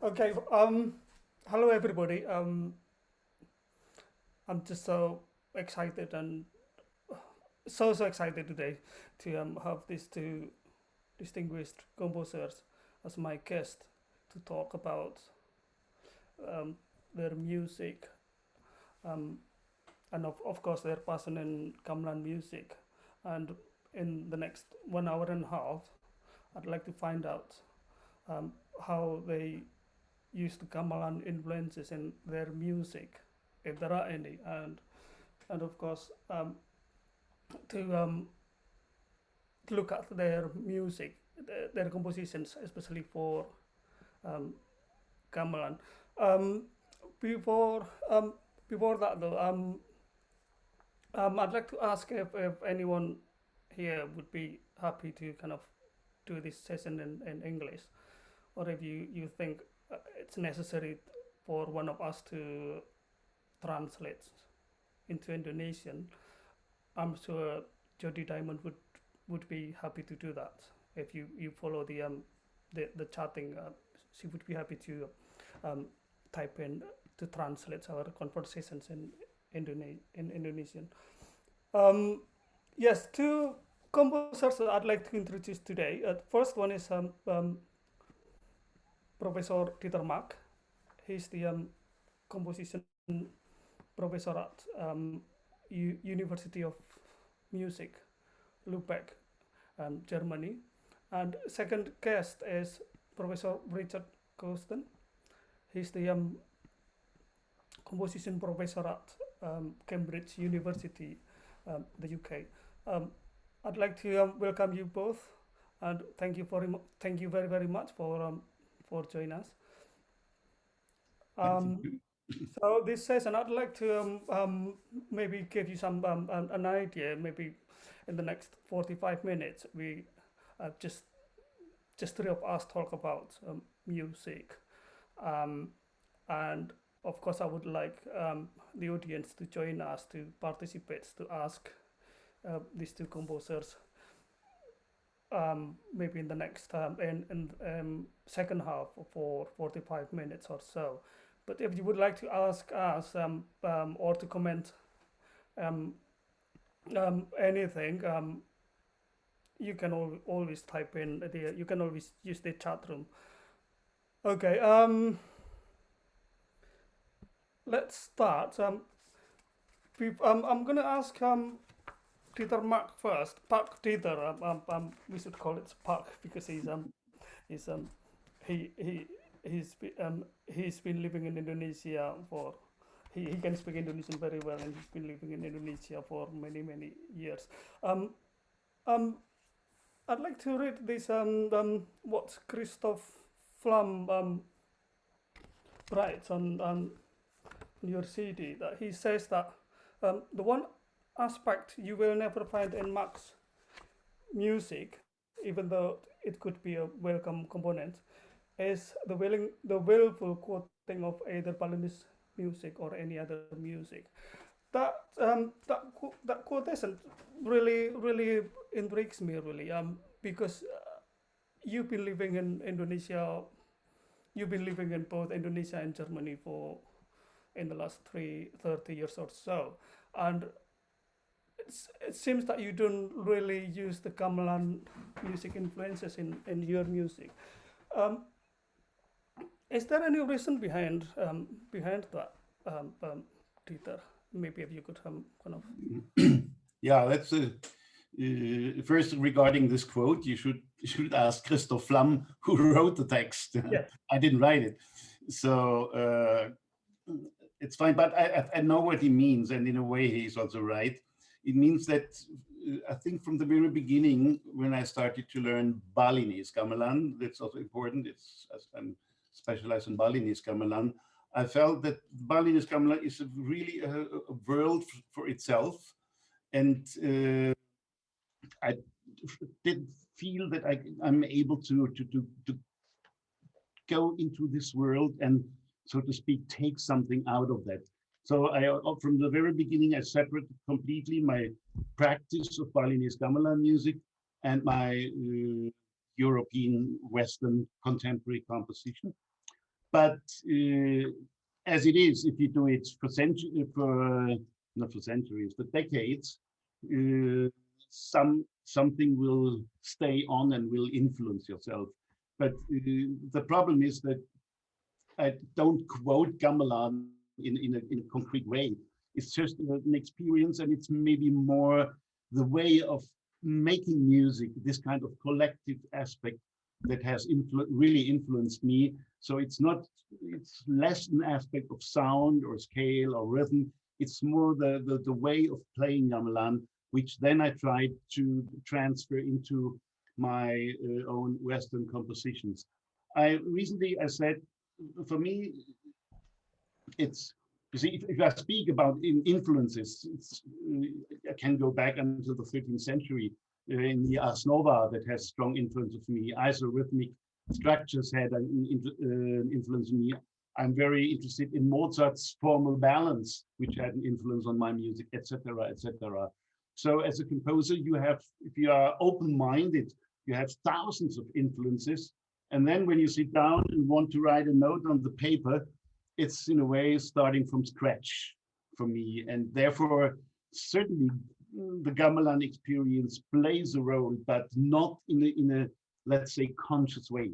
Okay. Hello everybody. I'm just so excited and so excited today to have these two distinguished composers as my guest to talk about um, their music um, and of course their passion in gamelan music. And in the next 1 hour and a half, I'd like to find out um, how they use the gamelan influences in their music, if there are any, and of course to look at their music, their compositions, especially for um, gamelan. Um, before before that though, I'd like to ask if anyone here would be happy to kind of do this session in English, or if you think it's necessary for one of us to translate into Indonesian. I'm sure Jody Diamond would be happy to do that. If you follow the chatting, she would be happy to um, type in to translate our conversations in Indonesian. Um, yes, two composers I'd like to introduce today. First one is Professor Dieter Mack. He's the composition professor at University of Music, Luebeck, Germany. And second guest is Professor Richard Causton. He's the composition professor at Cambridge University, the UK. Um, I'd like to welcome you both, and thank you very much for joining us. Thank Um, you. so this session, I'd like to maybe give you some an idea. Maybe in the next 45 minutes, we just three of us talk about music, um, and of course, I would like the audience to join us to participate to ask these two composers maybe in the next in second half for 45 minutes or so. But if you would like to ask us or to comment um, anything, you can always type in the. You can always use the chat room. Okay. Let's start. I'm gonna ask Peter Mack first. Park Peter. We should call it Park because he's he's been living in Indonesia for he can speak Indonesian very well, and he's been living in Indonesia for many years. Um, um, I'd like to read this what Christoph Flam writes on your CD, that he says that the one aspect you will never find in Mack's music, even though it could be a welcome component, is the willful quoting of either Balinese music or any other music. That quotation really intrigues me really because you've been living in Indonesia, you've been living in both Indonesia and Germany for in the last 30 years or so, and it seems that you don't really use the gamelan music influences in your music. Um, is there any reason behind that, Dieter? Maybe if you could kind of. Yeah, that's first regarding this quote. You should ask Christoph Flamm who wrote the text. Yeah. I didn't write it, so it's fine. But I know what he means, and in a way, he's also right. It means that I think from the very beginning, when I started to learn Balinese gamelan, that's also important. It's as I'm specialized in Balinese gamelan. I felt that Balinese gamelan is really a world for itself, and I did feel that I'm able to go into this world and, so to speak, take something out of that. So from the very beginning, I separated completely my practice of Balinese gamelan music and my European Western contemporary composition. But as it is, if you do it for not for centuries, but decades, uh, something will stay on and will influence yourself. But the problem is that I don't quote gamelan in a concrete way. It's just an experience, and it's maybe more the way of making music, this kind of collective aspect that has really influenced me. So it's less an aspect of sound or scale or rhythm. It's more the way of playing gamelan, which then I tried to transfer into my own Western compositions. I said, for me, it's, you see, if I speak about influences, I can go back until the 13th century in the Ars Nova that has strong influence of me. Isorhythmic structures had an influence on me. I'm very interested in Mozart's formal balance, which had an influence on my music, etc., etc. So as a composer, you have, if you are open-minded, you have thousands of influences. And then when you sit down and want to write a note on the paper, it's in a way starting from scratch for me. And therefore, certainly the gamelan experience plays a role, but not in a let's say, conscious way.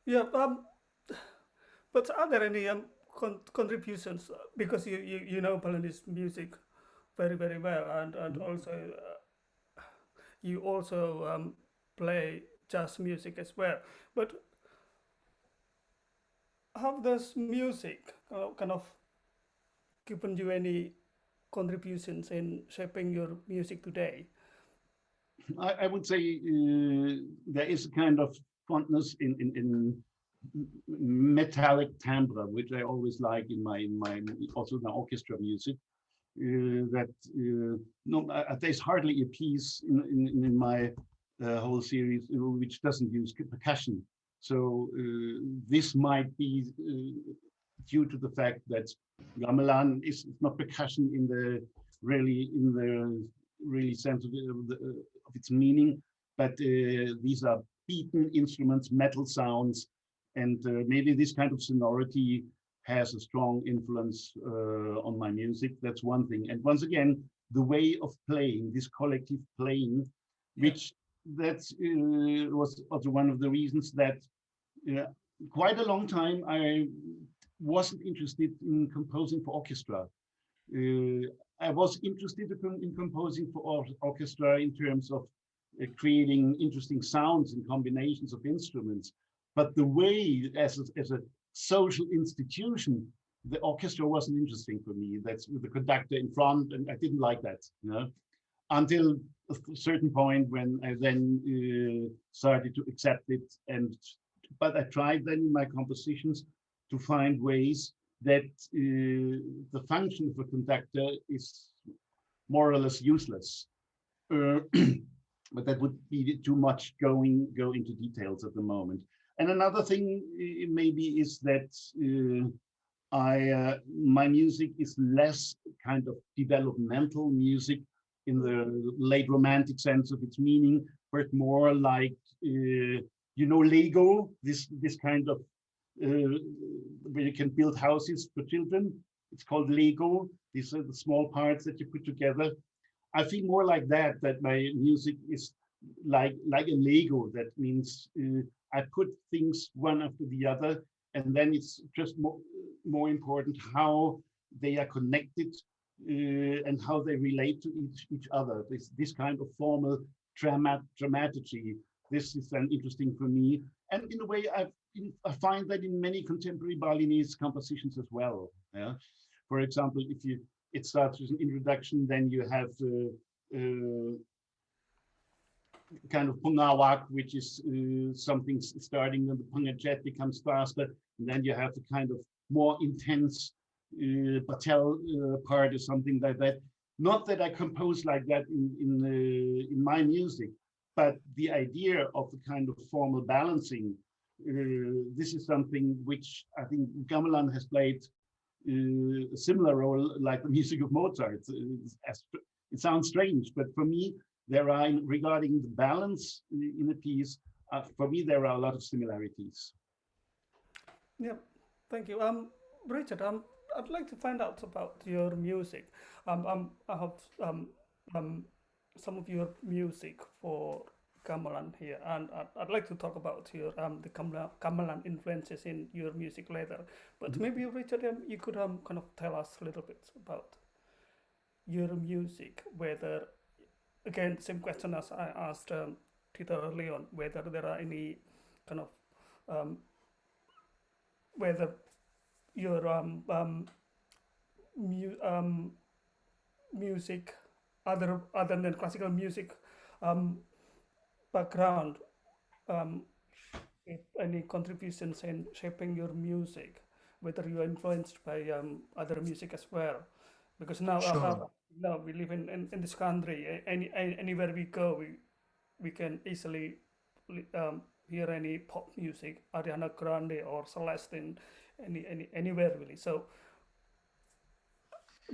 Yeah, but are there any contributions? Because you know Balinese music very well, and also you also play jazz music as well. But how does music kind of given you any contributions in shaping your music today? I would say there is a kind of fondness in metallic timbre, which I always like in my also my orchestra music. That no, there's hardly a piece in my whole series which doesn't use percussion. So this might be due to the fact that gamelan is not percussion in the really sense of its meaning, but these are beaten instruments, metal sounds, and maybe this kind of sonority has a strong influence on my music. That's one thing. And once again, the way of playing, this collective playing, which that was also one of the reasons that quite a long time I wasn't interested in composing for orchestra. I was interested in composing for orchestra in terms of creating interesting sounds and combinations of instruments. But the way, as a social institution, the orchestra wasn't interesting for me. That's with the conductor in front, and I didn't like that, you know, until a certain point when I then started to accept it. But I tried then in my compositions to find ways that the function of a conductor is more or less useless. But that would be too much go into details at the moment. And another thing maybe is that my music is less kind of developmental music in the late romantic sense of its meaning, but more like Lego, this kind of where you can build houses for children. It's called Lego. These are the small parts that you put together. I feel more like that my music is like a Lego. That means I put things one after the other, and then it's just more important how they are connected and how they relate to each other. This kind of formal dramaturgy. This is then interesting for me, and in a way, I find that in many contemporary Balinese compositions as well. Yeah, for example, it starts with an introduction, then you have kind of pungawak, which is something starting, and the pungajet becomes faster, and then you have the kind of more intense batel part or something like that. Not that I compose like that in my music, but the idea of the kind of formal balancing. This is something which I think gamelan has played a similar role like the music of Mozart. It sounds strange, but for me, there are, regarding the balance in a piece, for me, there are a lot of similarities. Yeah, thank you. Richard, I'd like to find out about your music. I have um, some of your music for gamelan here, and I'd like to talk about your the gamelan influences in your music later. But Mhm. maybe Richard, you could kind of tell us a little bit about your music, whether again same question as I asked Tito early on, whether there are any kind of um, whether your mu- um, music, other than classical music um, background, um, if any contributions in shaping your music, whether you are influenced by other music as well, because Sure. now we live in this country. Anywhere we go, we can easily hear any pop music, Ariana Grande or Celestine, anywhere really. So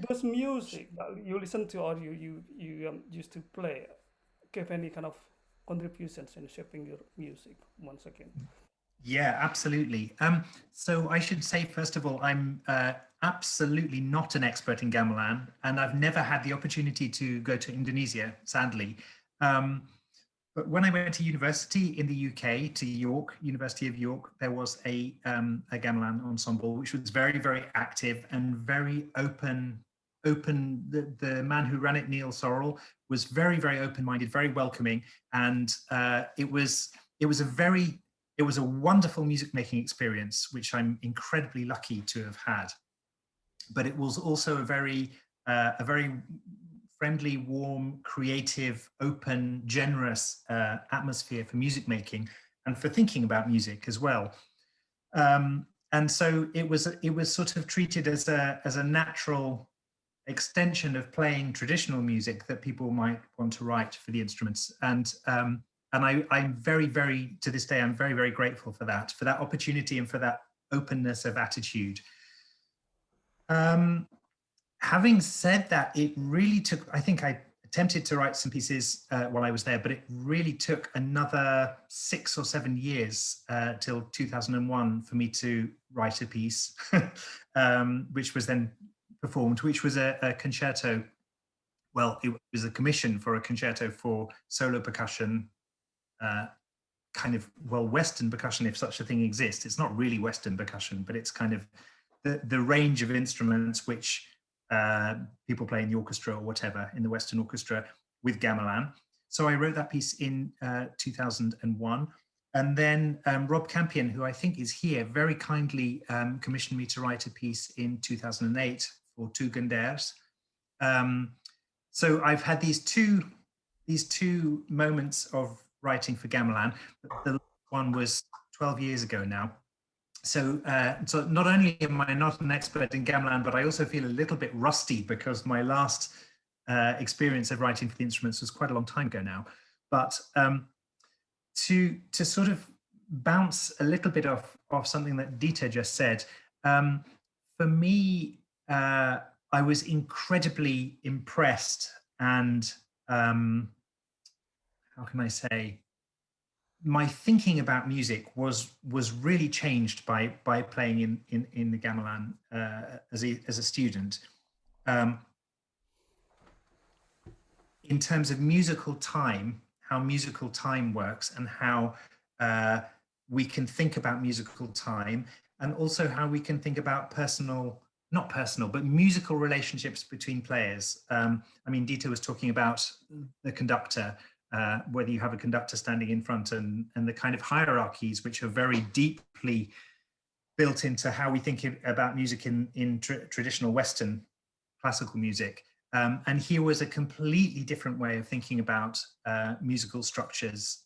those music that you listen to or you used to play give any kind of contributions in shaping your music once again. Yeah, absolutely. So I should say, first of all, I'm absolutely not an expert in gamelan, and I've never had the opportunity to go to Indonesia, sadly. Um, but when I went to university in the UK, to York, University of York, there was a gamelan ensemble, which was very, very active and very open. The man who ran it, Neil Sorrell, was very, very open-minded, very welcoming, and it was a wonderful music making experience, which I'm incredibly lucky to have had. But it was also a very friendly, warm, creative, open, generous atmosphere for music making and for thinking about music as well. And so it was sort of treated as a natural extension of playing traditional music that people might want to write for the instruments. And I'm very, very, to this day, I'm very, very grateful for that opportunity and for that openness of attitude. Having said that, it really took, I think I attempted to write some pieces while I was there, but it really took another 6 or 7 years till 2001 for me to write a piece, which was then performed, which was a concerto. Well, it was a commission for a concerto for solo percussion, kind of, well, Western percussion, if such a thing exists. It's not really Western percussion, but it's kind of the range of instruments which people play in the orchestra or whatever, in the Western orchestra with gamelan. So I wrote that piece in 2001. And then Rob Campion, who I think is here, very kindly commissioned me to write a piece in 2008 for Two Ganders. So I've had these two moments of writing for gamelan. The one was 12 years ago now. So not only am I not an expert in gamelan, but I also feel a little bit rusty because my last experience of writing for the instruments was quite a long time ago now. But to sort of bounce a little bit off something that Dieter just said, for me, I was incredibly impressed and how can I say, my thinking about music was really changed by playing in the gamelan as a student. In terms of musical time, how musical time works, and how we can think about musical time, and also how we can think about not personal, but musical relationships between players. I mean, Dieter was talking about the conductor. Whether you have a conductor standing in front and the kind of hierarchies which are very deeply built into how we think about music in traditional Western classical music. And here was a completely different way of thinking about musical structures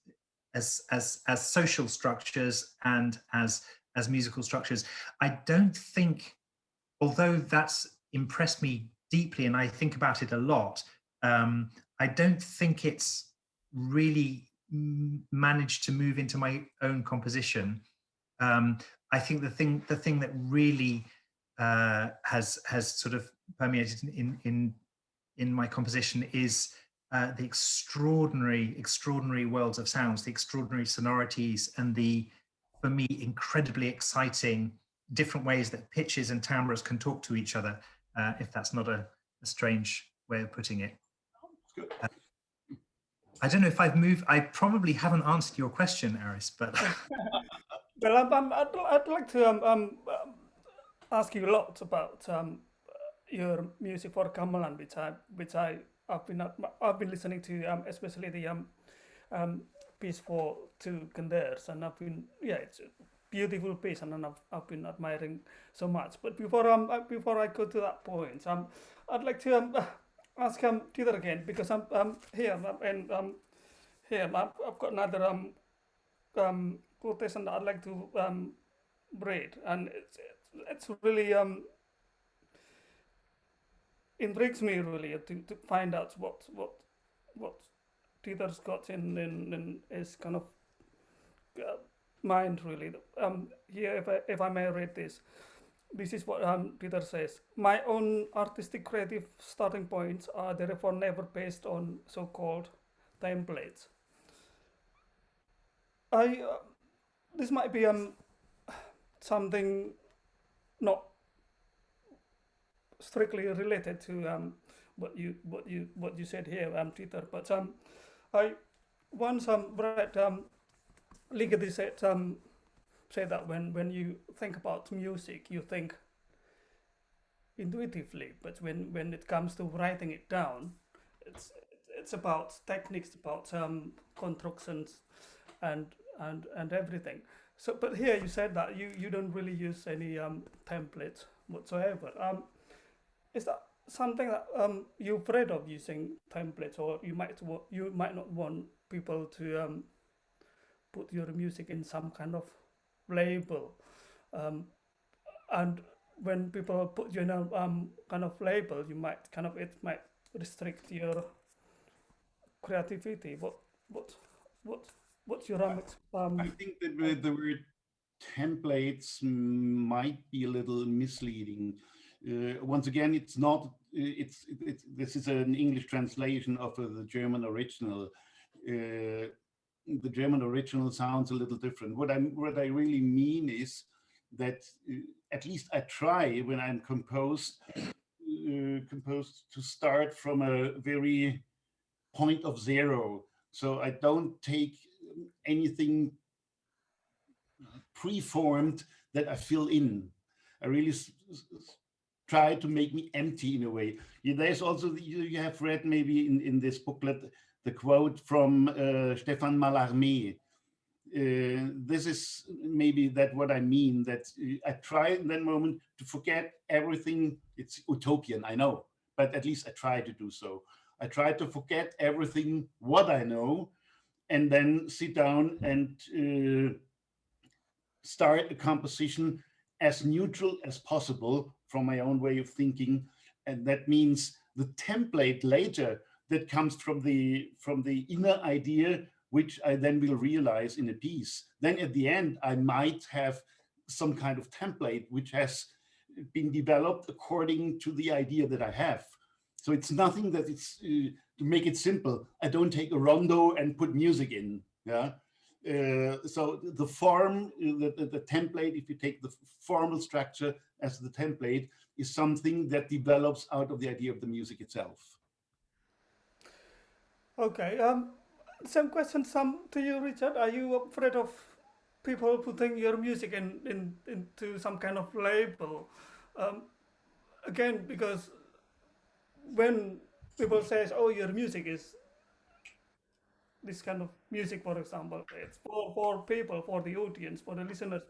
as social structures and as musical structures. I don't think, although that's impressed me deeply and I think about it a lot, I don't think it's really managed to move into my own composition. I think the thing that really has sort of permeated in my composition is the extraordinary worlds of sounds, the extraordinary sonorities, and the, for me, incredibly exciting different ways that pitches and timbres can talk to each other, if that's not a strange way of putting it. Good. I don't know if I've moved. I probably haven't answered your question, Aris, but Well, I'd like to ask you a lot about your music for gamelan, which I've been listening to, especially the piece for two Ganders, and it's a beautiful piece, and I've been admiring so much. But before I go to that point, I'd like to ask Dieter again, because I'm here, and here I've got another quotation that I'd like to read, and it's really intrigues me really to find out what Dieter's got in his kind of mind really. Here, if I may read this. This is what Dieter says. My own artistic creative starting points are therefore never based on so-called templates. This might be something not strictly related to what you said here, Dieter, but I once read Ligeti say that when you think about music, you think intuitively, but when it comes to writing it down, it's about techniques, about constructions, and everything. So, but here you said that you don't really use any templates whatsoever. Is that something that you're afraid of using templates, or you might not want people to put your music in some kind of label, and when people put you in a kind of label, it might restrict your creativity. What's your I think that the word templates might be a little misleading. Once again, it's not. This is an English translation of the German original. The German original sounds a little different. What I really mean is that at least I try when I'm composed to start from a very point of zero. So I don't take anything preformed that I fill in. I really try to make me empty in a way. There's also, you have read maybe in this booklet, the quote from Stéphane Mallarmé. This is maybe what I mean, that I try in that moment to forget everything. It's utopian, I know, but at least I try to do so. I try to forget everything what I know, and then sit down and start a composition as neutral as possible from my own way of thinking. And that means the template later that comes from the inner idea, which I then will realize in a piece. Then at the end, I might have some kind of template which has been developed according to the idea that I have. So it's nothing that it's, to make it simple, I don't take a rondo and put music in. Yeah. So the form, the template, if you take the formal structure as the template, is something that develops out of the idea of the music itself. Okay. Same question to you, Richard. Are you afraid of people putting your music into some kind of label? Again, because when people say, "Oh, your music is this kind of music," for example, it's for people, for the audience, for the listeners,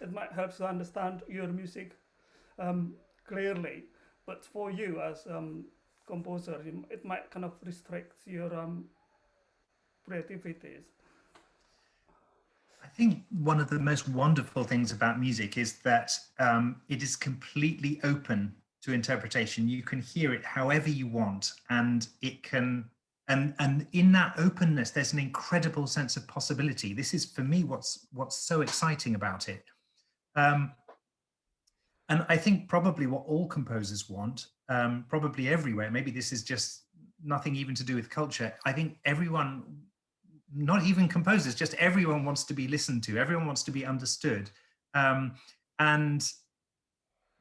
it might help to understand your music clearly. But for you as composer, it might kind of restrict your creativities. I think one of the most wonderful things about music is that it is completely open to interpretation. You can hear it however you want, and it can, and in that openness, there's an incredible sense of possibility. This is, for me, what's so exciting about it. And I think probably what all composers want, probably everywhere, maybe this is just nothing even to do with culture. I think everyone, not even composers, just everyone wants to be listened to. Everyone wants to be understood. And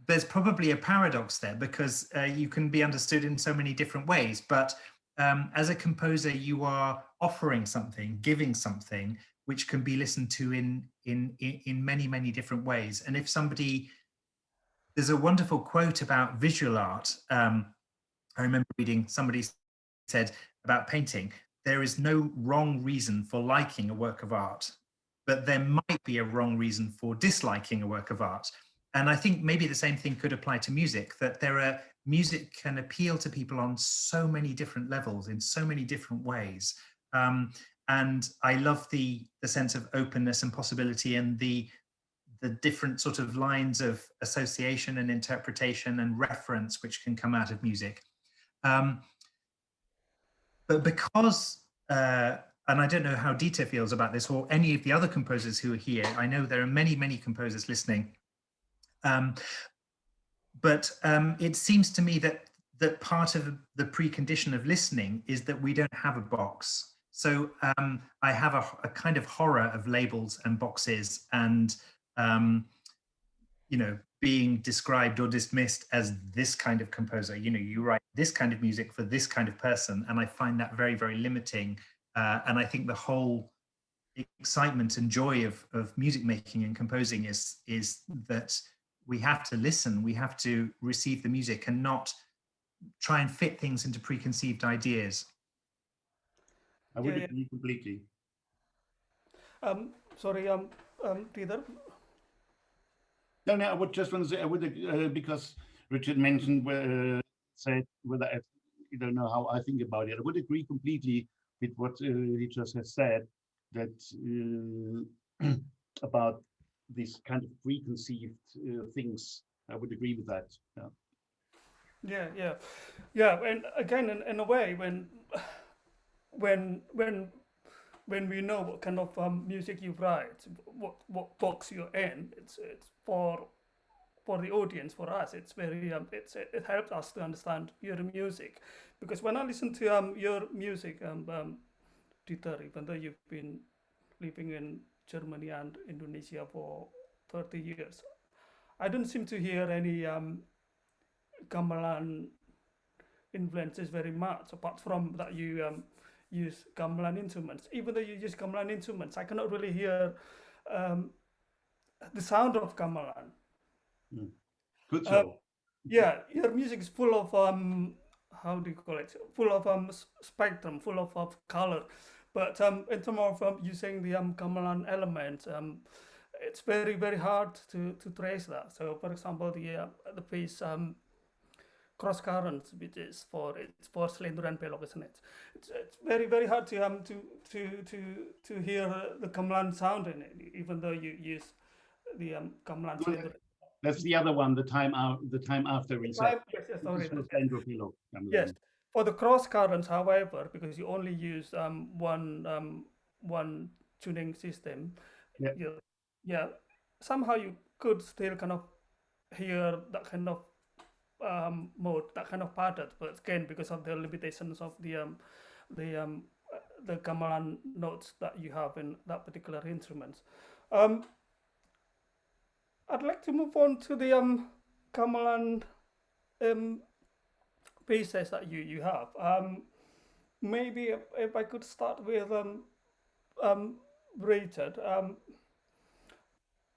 there's probably a paradox there, because you can be understood in so many different ways. But as a composer, you are offering something, giving something, which can be listened to in many, many different ways. And if somebody, there's a wonderful quote about visual art. I remember reading, somebody said about painting, there is no wrong reason for liking a work of art, but there might be a wrong reason for disliking a work of art. And I think maybe the same thing could apply to music, that music can appeal to people on so many different levels, in so many different ways. And I love the sense of openness and possibility, and the different sort of lines of association and interpretation and reference which can come out of music. But because, and I don't know how Dieter feels about this, or any of the other composers who are here, I know there are many, many composers listening. But it seems to me that part of the precondition of listening is that we don't have a box. So I have a kind of horror of labels and boxes, and you know, being described or dismissed as this kind of composer. You know, you write this kind of music for this kind of person, and I find that very, very limiting. And I think the whole excitement and joy of music making and composing is that we have to listen, we have to receive the music and not try and fit things into preconceived ideas. I would agree completely. Sorry, Peter. No, I would just want to say, I would, because Richard mentioned, said whether I don't know how I think about it. I would agree completely with what he just has said, that about these kind of preconceived things. I would agree with that. Yeah. And again, in a way, when we know what kind of music you write, what box you're in, it's for the audience, for us, it's very it helps us to understand your music, because when I listen to your music, Dieter, even though you've been living in Germany and Indonesia for 30 years, I don't seem to hear any gamelan influences very much, apart from that you use gamelan instruments. Even though you use gamelan instruments, I cannot really hear the sound of gamelan. Good so. Yeah, your music is full of how do you call it? Full of spectrum, full of color. But in terms of using the gamelan element, it's very, very hard to trace that. So, for example, the piece Cross Currents, which is for Selenduran Pelok, isn't it? It's very, very hard to hear the gamelan sound in it, even though you use the gamelan Selenduran. That's the other one, the time after reset. Yes. For the Cross Currents, however, because you only use one tuning system, somehow you could still kind of hear that kind of mode, that kind of pattern, but again, because of the limitations of the gamelan notes that you have in that particular instrument. I'd like to move on to the gamelan pieces that you have. Maybe if I could start with Richard.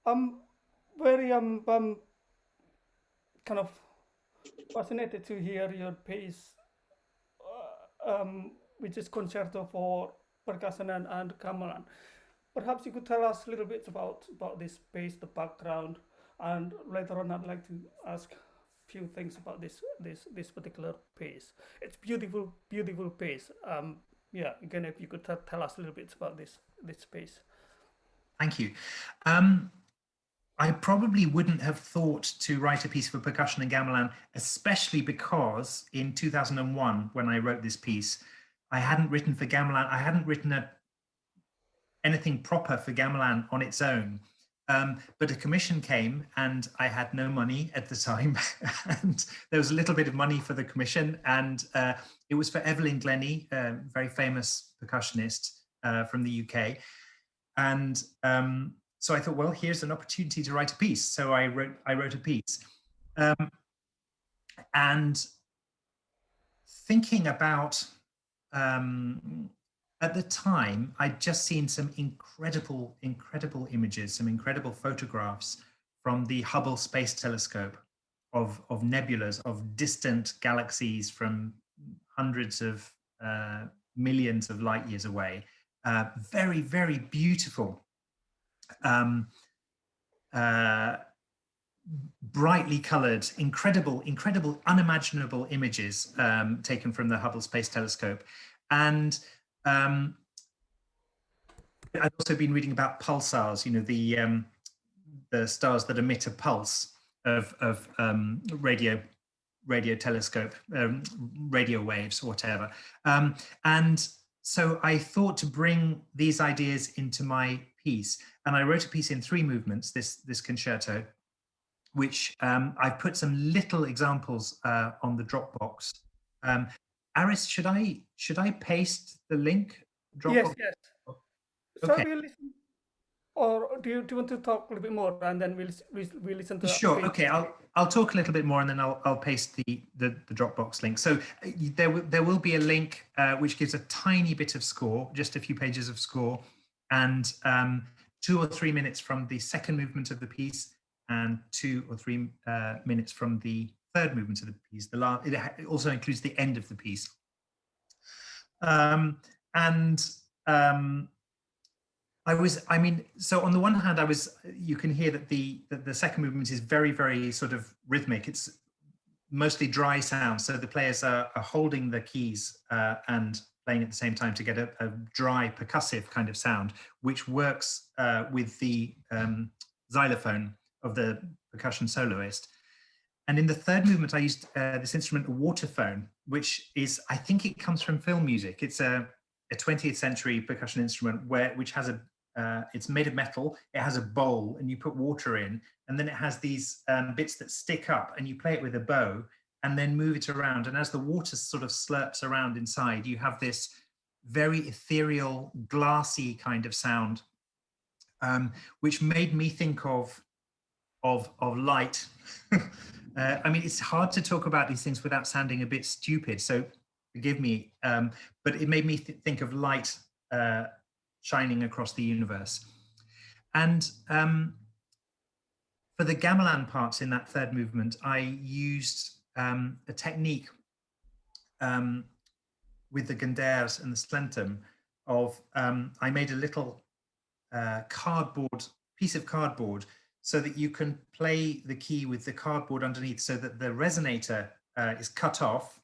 I'm very kind of fascinated to hear your piece, which is Concerto for Percussion and Gamelan. Perhaps you could tell us a little bit about this piece, the background, and later on I'd like to ask a few things about this particular piece. It's beautiful piece. Again, if you could tell us a little bit about this piece. Thank you. I probably wouldn't have thought to write a piece for percussion and gamelan, especially because in 2001, when I wrote this piece, I hadn't written for gamelan. I hadn't written anything proper for gamelan on its own. But a commission came and I had no money at the time, and there was a little bit of money for the commission, and it was for Evelyn Glennie, a very famous percussionist from the UK. And so I thought, well, here's an opportunity to write a piece. So I wrote a piece. And thinking about, at the time, I'd just seen some incredible images, some incredible photographs from the Hubble Space Telescope of nebulas, of distant galaxies from hundreds of millions of light years away. Very, very beautiful, brightly colored, incredible, unimaginable images taken from the Hubble Space Telescope. And I've also been reading about pulsars, you know, the stars that emit a pulse of radio telescope, radio waves, or whatever. And so I thought to bring these ideas into my piece, and I wrote a piece in 3 movements, this concerto, which I've put some little examples on the Dropbox. Aris, should I paste the link? Yes, Dropbox? yes. Okay. Shall we listen, or do you want to talk a little bit more, and then we'll listen to? Sure. Okay. I'll talk a little bit more, and then I'll paste the Dropbox link. So there will be a link which gives a tiny bit of score, just a few pages of score, and 2 or 3 minutes from the second movement of the piece, and 2 or 3 minutes from the third movement of the piece. It also includes the end of the piece. So on the one hand, you can hear that the second movement is very, very sort of rhythmic. It's mostly dry sound. So the players are holding the keys and playing at the same time to get a dry percussive kind of sound, which works with the xylophone of the percussion soloist. And in the third movement, I used this instrument, a waterphone, which is, I think it comes from film music. It's a 20th century percussion instrument which has it's made of metal, it has a bowl, and you put water in, and then it has these bits that stick up, and you play it with a bow, and then move it around. And as the water sort of slurps around inside, you have this very ethereal, glassy kind of sound, which made me think of light. I mean, it's hard to talk about these things without sounding a bit stupid, so forgive me, but it made me think of light shining across the universe. And for the gamelan parts in that third movement, I used a technique with the genders and the slentum of, I made a little piece of cardboard, so that you can play the key with the cardboard underneath, so that the resonator is cut off,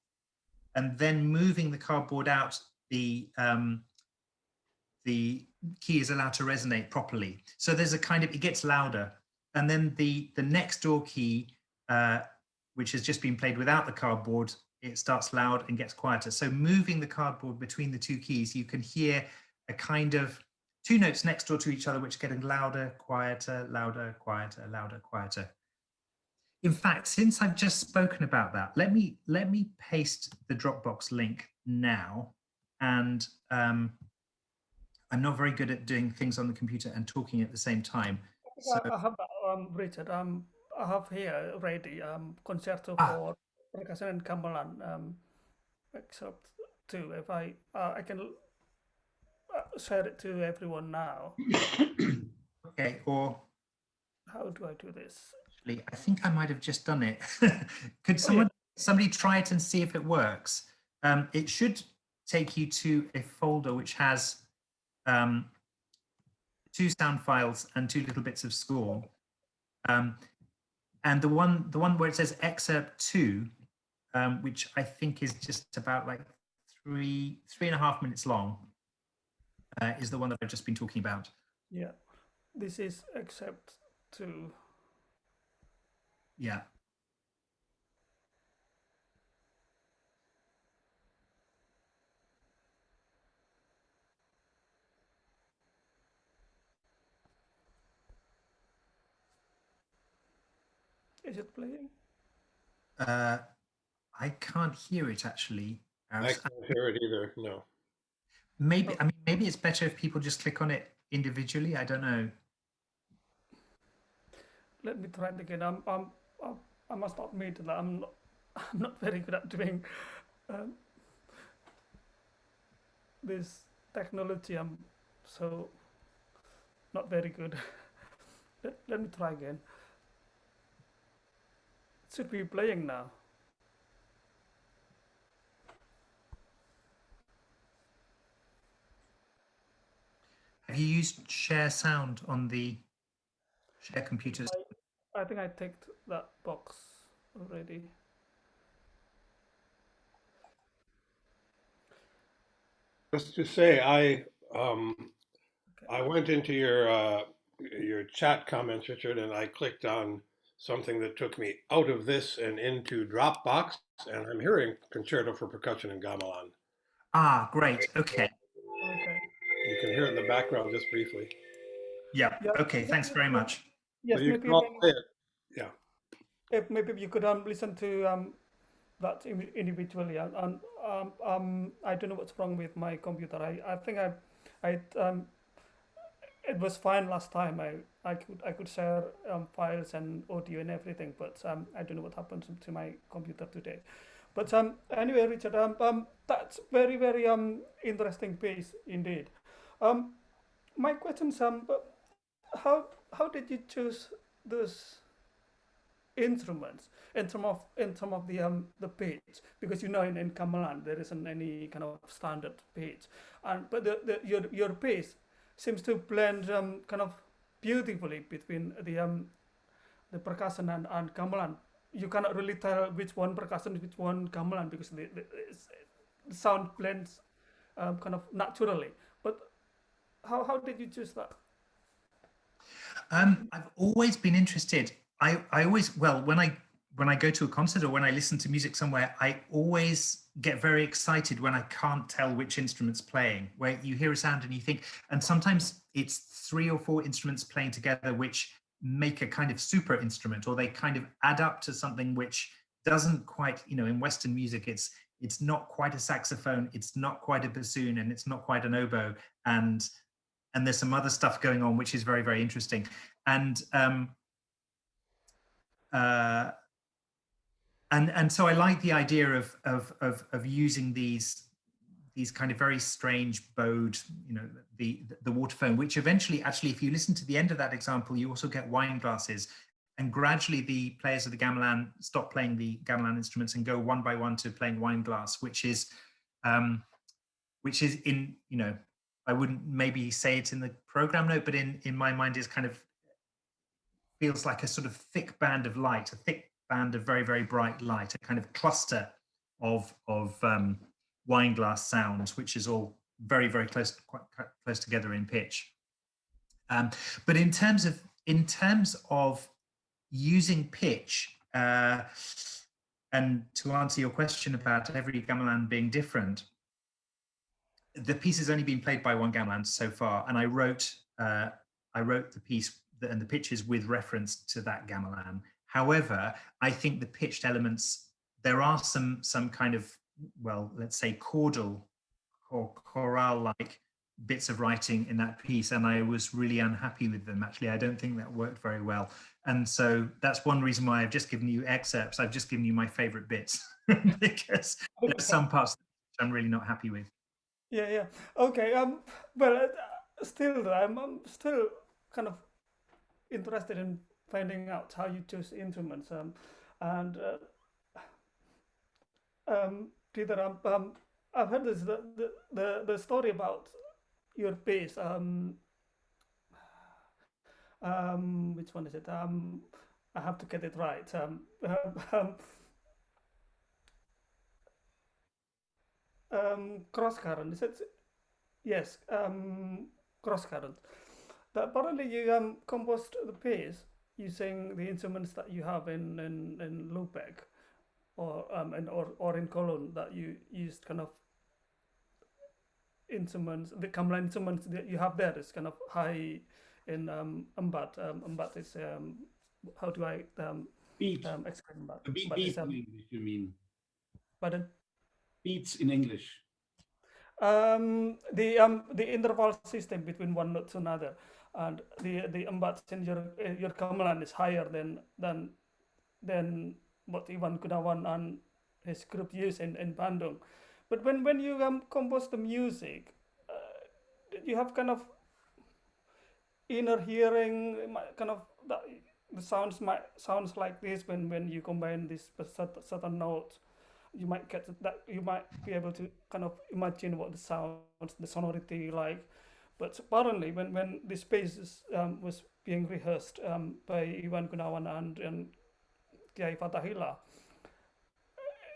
and then moving the cardboard out, the key is allowed to resonate properly. So there's a kind of, it gets louder. And then the next door key, which has just been played without the cardboard, it starts loud and gets quieter. So moving the cardboard between the 2 keys, you can hear a kind of 2 notes next door to each other, which are getting louder, quieter, louder, quieter, louder, quieter. In fact, since I've just spoken about that, let me paste the Dropbox link now. And I'm not very good at doing things on the computer and talking at the same time. So I have Richard. I have here ready concerto for percussion and gamelan, except 2. If I can share it to everyone now. Okay, or how do I do this? Actually, I think I might have just done it. Could somebody try it and see if it works? It should take you to a folder which has 2 sound files and 2 little bits of score. And the one where it says excerpt 2, which I think is just about like 3.5 minutes long, is the one that I've just been talking about. Yeah, this is excerpt 2. Yeah. Is it playing? I can't hear it actually. I can't hear it either. No. Maybe, I mean, maybe it's better if people just click on it individually. I don't know. Let me try it again. I must admit that I'm not very good at doing um, this technology. I'm so not very good. Let me try again. It should be playing now. Have you used share sound on the share computers? I think I ticked that box already. Just to say, I Okay. went into your chat comments, Richard, and I clicked on something that took me out of this and into Dropbox, and I'm hearing Concerto for Percussion in Gamelan. Ah, great. Okay. Okay. You can hear it in the background just briefly. Yeah. Yeah. Okay. Thanks very much. Yes, But you maybe can all play it. Yeah. if maybe you could listen to that individually, and I don't know what's wrong with my computer. I think I it was fine last time. I could share files and audio and everything, but I don't know what happened to my computer today. But anyway, Richard, that's very interesting piece indeed. Um, my questions but how did you choose those instruments in term of the pitch, because you know in Gamelan there isn't any kind of standard pitch, and but your pitch seems to blend kind of beautifully between the percussion and gamelan. You cannot really tell which one percussion, which one gamelan, because the sound blends kind of naturally. But how did you choose that? I've always been interested. I always, well, when I go to a concert or when I listen to music somewhere, I always get very excited when I can't tell which instrument's playing, where you hear a sound and you think, and sometimes it's 3 or 4 instruments playing together, which make a kind of super instrument, or they kind of add up to something which doesn't quite, you know, in Western music, it's not quite a saxophone, it's not quite a bassoon, and it's not quite an oboe. And there's some other stuff going on which is very interesting. And and so I like the idea of using these kind of very strange bowed, you know, the waterphone, which eventually, actually, if you listen to the end of that example, you also get wine glasses, and gradually the players of the gamelan stop playing the gamelan instruments and go one by one to playing wine glass, which is in, you know, I wouldn't maybe say it in the program note, but in my mind is kind of feels like a sort of thick band of light, a thick band of very bright light, a kind of cluster of wine glass sounds, which is all very close, quite close together in pitch. But in terms of using pitch, and to answer your question about every gamelan being different, the piece has only been played by one gamelan so far, and I wrote the piece and the pitches with reference to that gamelan. However, I think the pitched elements, there are some kind of, well, let's say chordal or chorale-like bits of writing in that piece, and I was really unhappy with them. Actually, I don't think that worked very well. And so that's one reason why I've just given you excerpts. I've just given you my favorite bits because there are some parts that I'm really not happy with. Yeah. Okay. Well, still, I'm still kind of interested in finding out how you choose instruments. And Peter, I've heard this the story about your bass. Which one is it? I have to get it right. Cross current. Is it? Yes. Cross current. Apparently, you composed the piece using the instruments that you have in Luebeck, or in Cologne, that you used kind of instruments. The gamelan instruments that you have there is kind of high in umbat. Umbat is how do I Beat. explain umbat? A beat Umbat is in English, you mean? pardon? beats in English? The interval system between one note to another, and the embats in your gamelan is higher than what Ivan Gunawan and his group use in Bandung. But when you compose the music, you have kind of inner hearing, kind of the sounds like this when you combine these certain notes. You might get that, you might be able to kind of imagine what the sounds, the sonority like. But apparently when this piece was being rehearsed by Iwan Gunawan and Kiai Fatahila,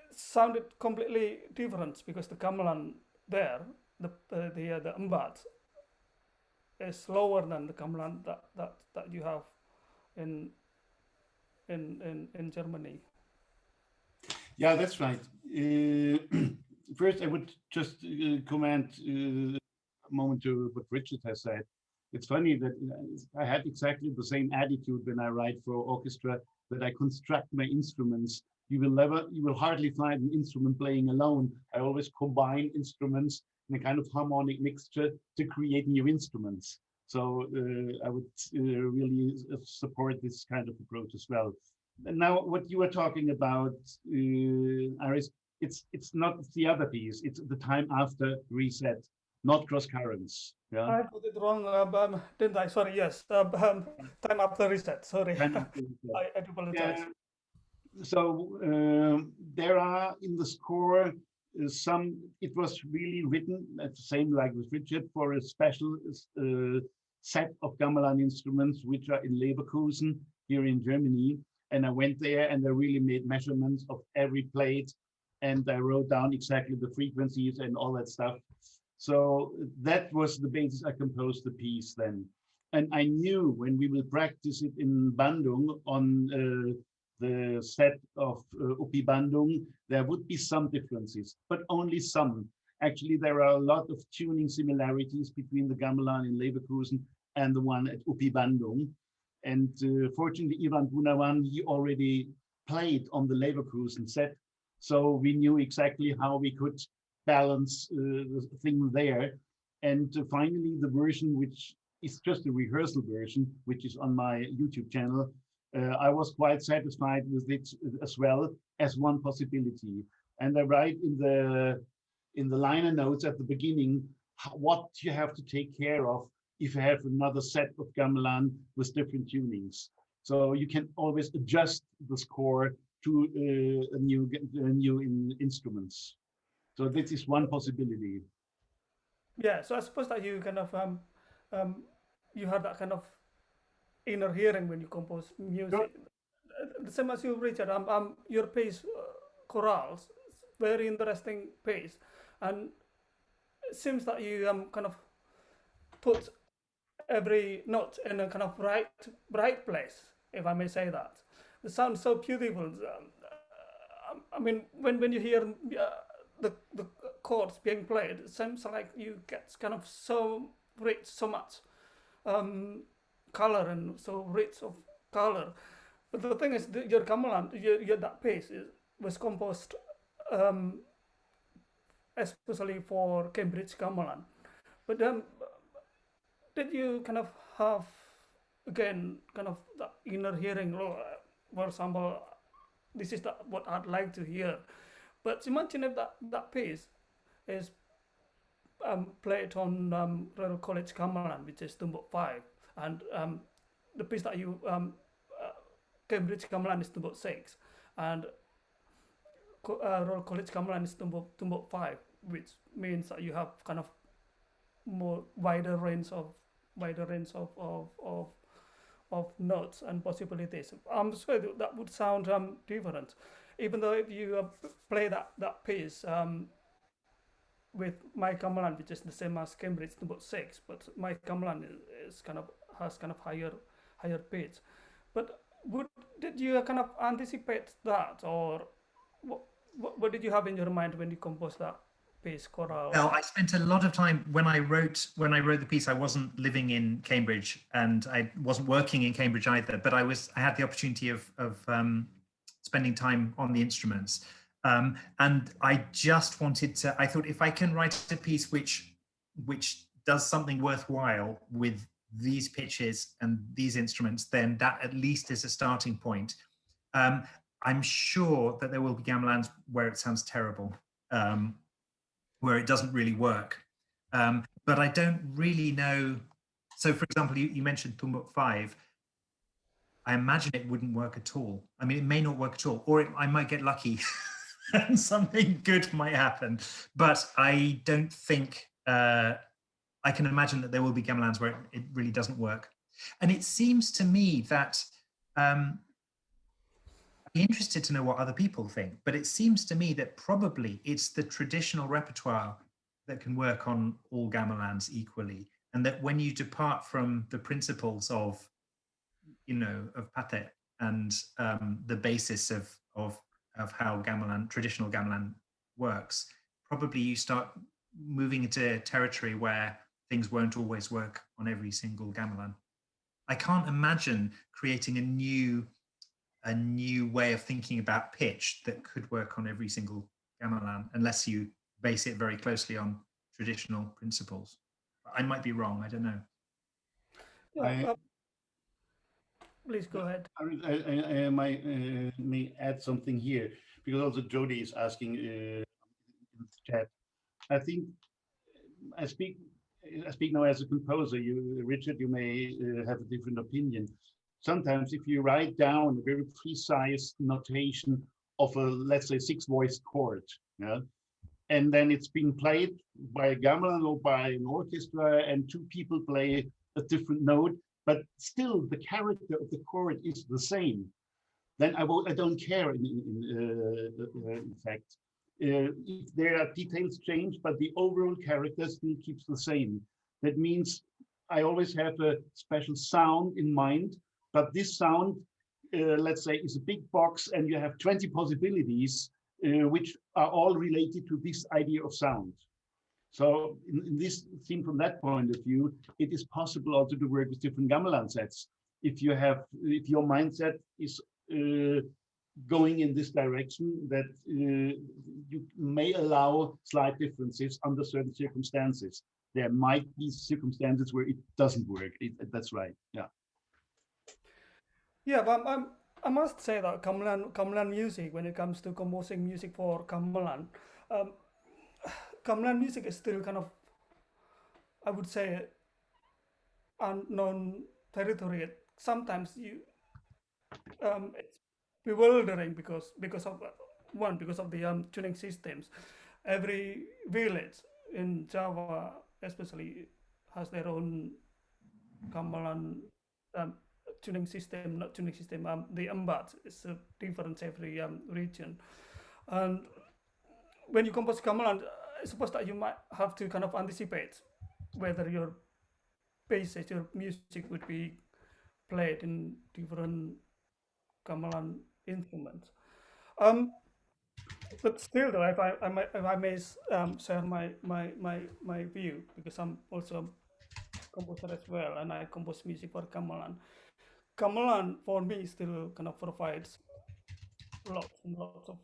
it sounded completely different because the gamelan there, the embat is lower than the gamelan that you have in Germany. Yeah, that's right. First, I would just comment a moment to what Richard has said. It's funny that I had exactly the same attitude when I write for orchestra, that I construct my instruments. You will hardly find an instrument playing alone. I always combine instruments in a kind of harmonic mixture to create new instruments. So I would really support this kind of approach as well. And now, what you were talking about, Aris, it's not the other piece. It's the time after reset, not cross currents. Yeah. I got it wrong, didn't I? Sorry. Yes. Time after reset. Sorry. Time after reset. I do apologize. Yeah. So there are in the score some. It was really written at the same like with Richard for a special set of gamelan instruments which are in Leverkusen here in Germany. And I went there and I really made measurements of every plate, and I wrote down exactly the frequencies and all that stuff. So that was the basis I composed the piece then. And I knew when we will practice it in Bandung on the set of UPI Bandung, there would be some differences, but only some. Actually, there are a lot of tuning similarities between the gamelan in Leverkusen and the one at UPI Bandung. And fortunately, Ivan Gunawan, he already played on the Leverkusen set. So we knew exactly how we could balance the thing there. And finally, the version, which is just a rehearsal version, which is on my YouTube channel, I was quite satisfied with it as well as one possibility. And I write in the liner notes at the beginning what you have to take care of if you have another set of gamelan with different tunings. So you can always adjust the score to new instruments. So this is one possibility. Yeah, so I suppose that you kind of you have that kind of inner hearing when you compose music. Sure. The same as you, Richard. Your piece, chorals, very interesting piece, and it seems that you kind of put every note in a kind of bright place, if I may say that. The sound so beautiful. I mean, when you hear the chords being played, it seems like you get kind of so rich, so much color and so rich of color. But the thing is, your gamelan, that piece was composed especially for Cambridge gamelan. But did you kind of have, again, kind of the inner hearing? For example, this is what I'd like to hear. But imagine if that piece is played on Royal College Gamelan, which is Tumbuk 5, and the piece that you Cambridge Gamelan is Tumbuk 6, and Royal College Gamelan is Tumbuk 5, which means that you have kind of more wider range of notes and possibilities. I'm sure that would sound different, even though if you play that piece with my gamelan, which is the same as Cambridge Tumbuk 6, but my gamelan is has kind of higher pitch. But did you kind of anticipate that, or what did you have in your mind when you composed that piece, choral? Well, I spent a lot of time when I wrote the piece. I wasn't living in Cambridge and I wasn't working in Cambridge either, but I had the opportunity of spending time on the instruments. And I just wanted to, I thought if I can write a piece which does something worthwhile with these pitches and these instruments, then that at least is a starting point. I'm sure that there will be gamelans where it sounds terrible, where it doesn't really work. But I don't really know. So for example, you mentioned Tumbuk 5. I imagine it wouldn't work at all. I mean, it may not work at all, or I might get lucky and something good might happen. But I don't think, I can imagine that there will be gamelans where it really doesn't work. And it seems to me that, I'd be interested to know what other people think, but it seems to me that probably it's the traditional repertoire that can work on all gamelans equally. And that when you depart from the principles of, of Patet and the basis of how traditional gamelan works, probably you start moving into territory where things won't always work on every single gamelan. I can't imagine creating a new way of thinking about pitch that could work on every single gamelan unless you base it very closely on traditional principles. I might be wrong, I don't know. Yeah, please go ahead. I may add something here, because also Jody is asking in the chat. I think I speak now as a composer. Richard, you may have a different opinion. Sometimes if you write down a very precise notation of a, let's say, 6-voiced chord, yeah, and then it's being played by a gamelan or by an orchestra, and 2 people play a different note, but still the character of the chord is the same, then I don't care in fact. If there are details changed, but the overall character still keeps the same. That means I always have a special sound in mind, but this sound, let's say, is a big box and you have 20 possibilities, which are all related to this idea of sound. So in this theme, from that point of view, it is possible also to work with different gamelan sets. If your mindset is going in this direction, that you may allow slight differences under certain circumstances. There might be circumstances where it doesn't work. That's right. Yeah. Yeah, but I must say that gamelan music, when it comes to composing music for gamelan, gamelan music is still kind of, I would say, unknown territory. Sometimes it's bewildering because of the tuning systems. Every village in Java, especially, has their own gamelan tuning system. Not tuning system. The embat is different every region, and when you compose gamelan, I suppose that you might have to kind of anticipate whether your music would be played in different gamelan instruments. But still, though, if I may share my view, because I'm also a composer as well, and I compose music for gamelan. Gamelan for me still kind of provides lots and lots of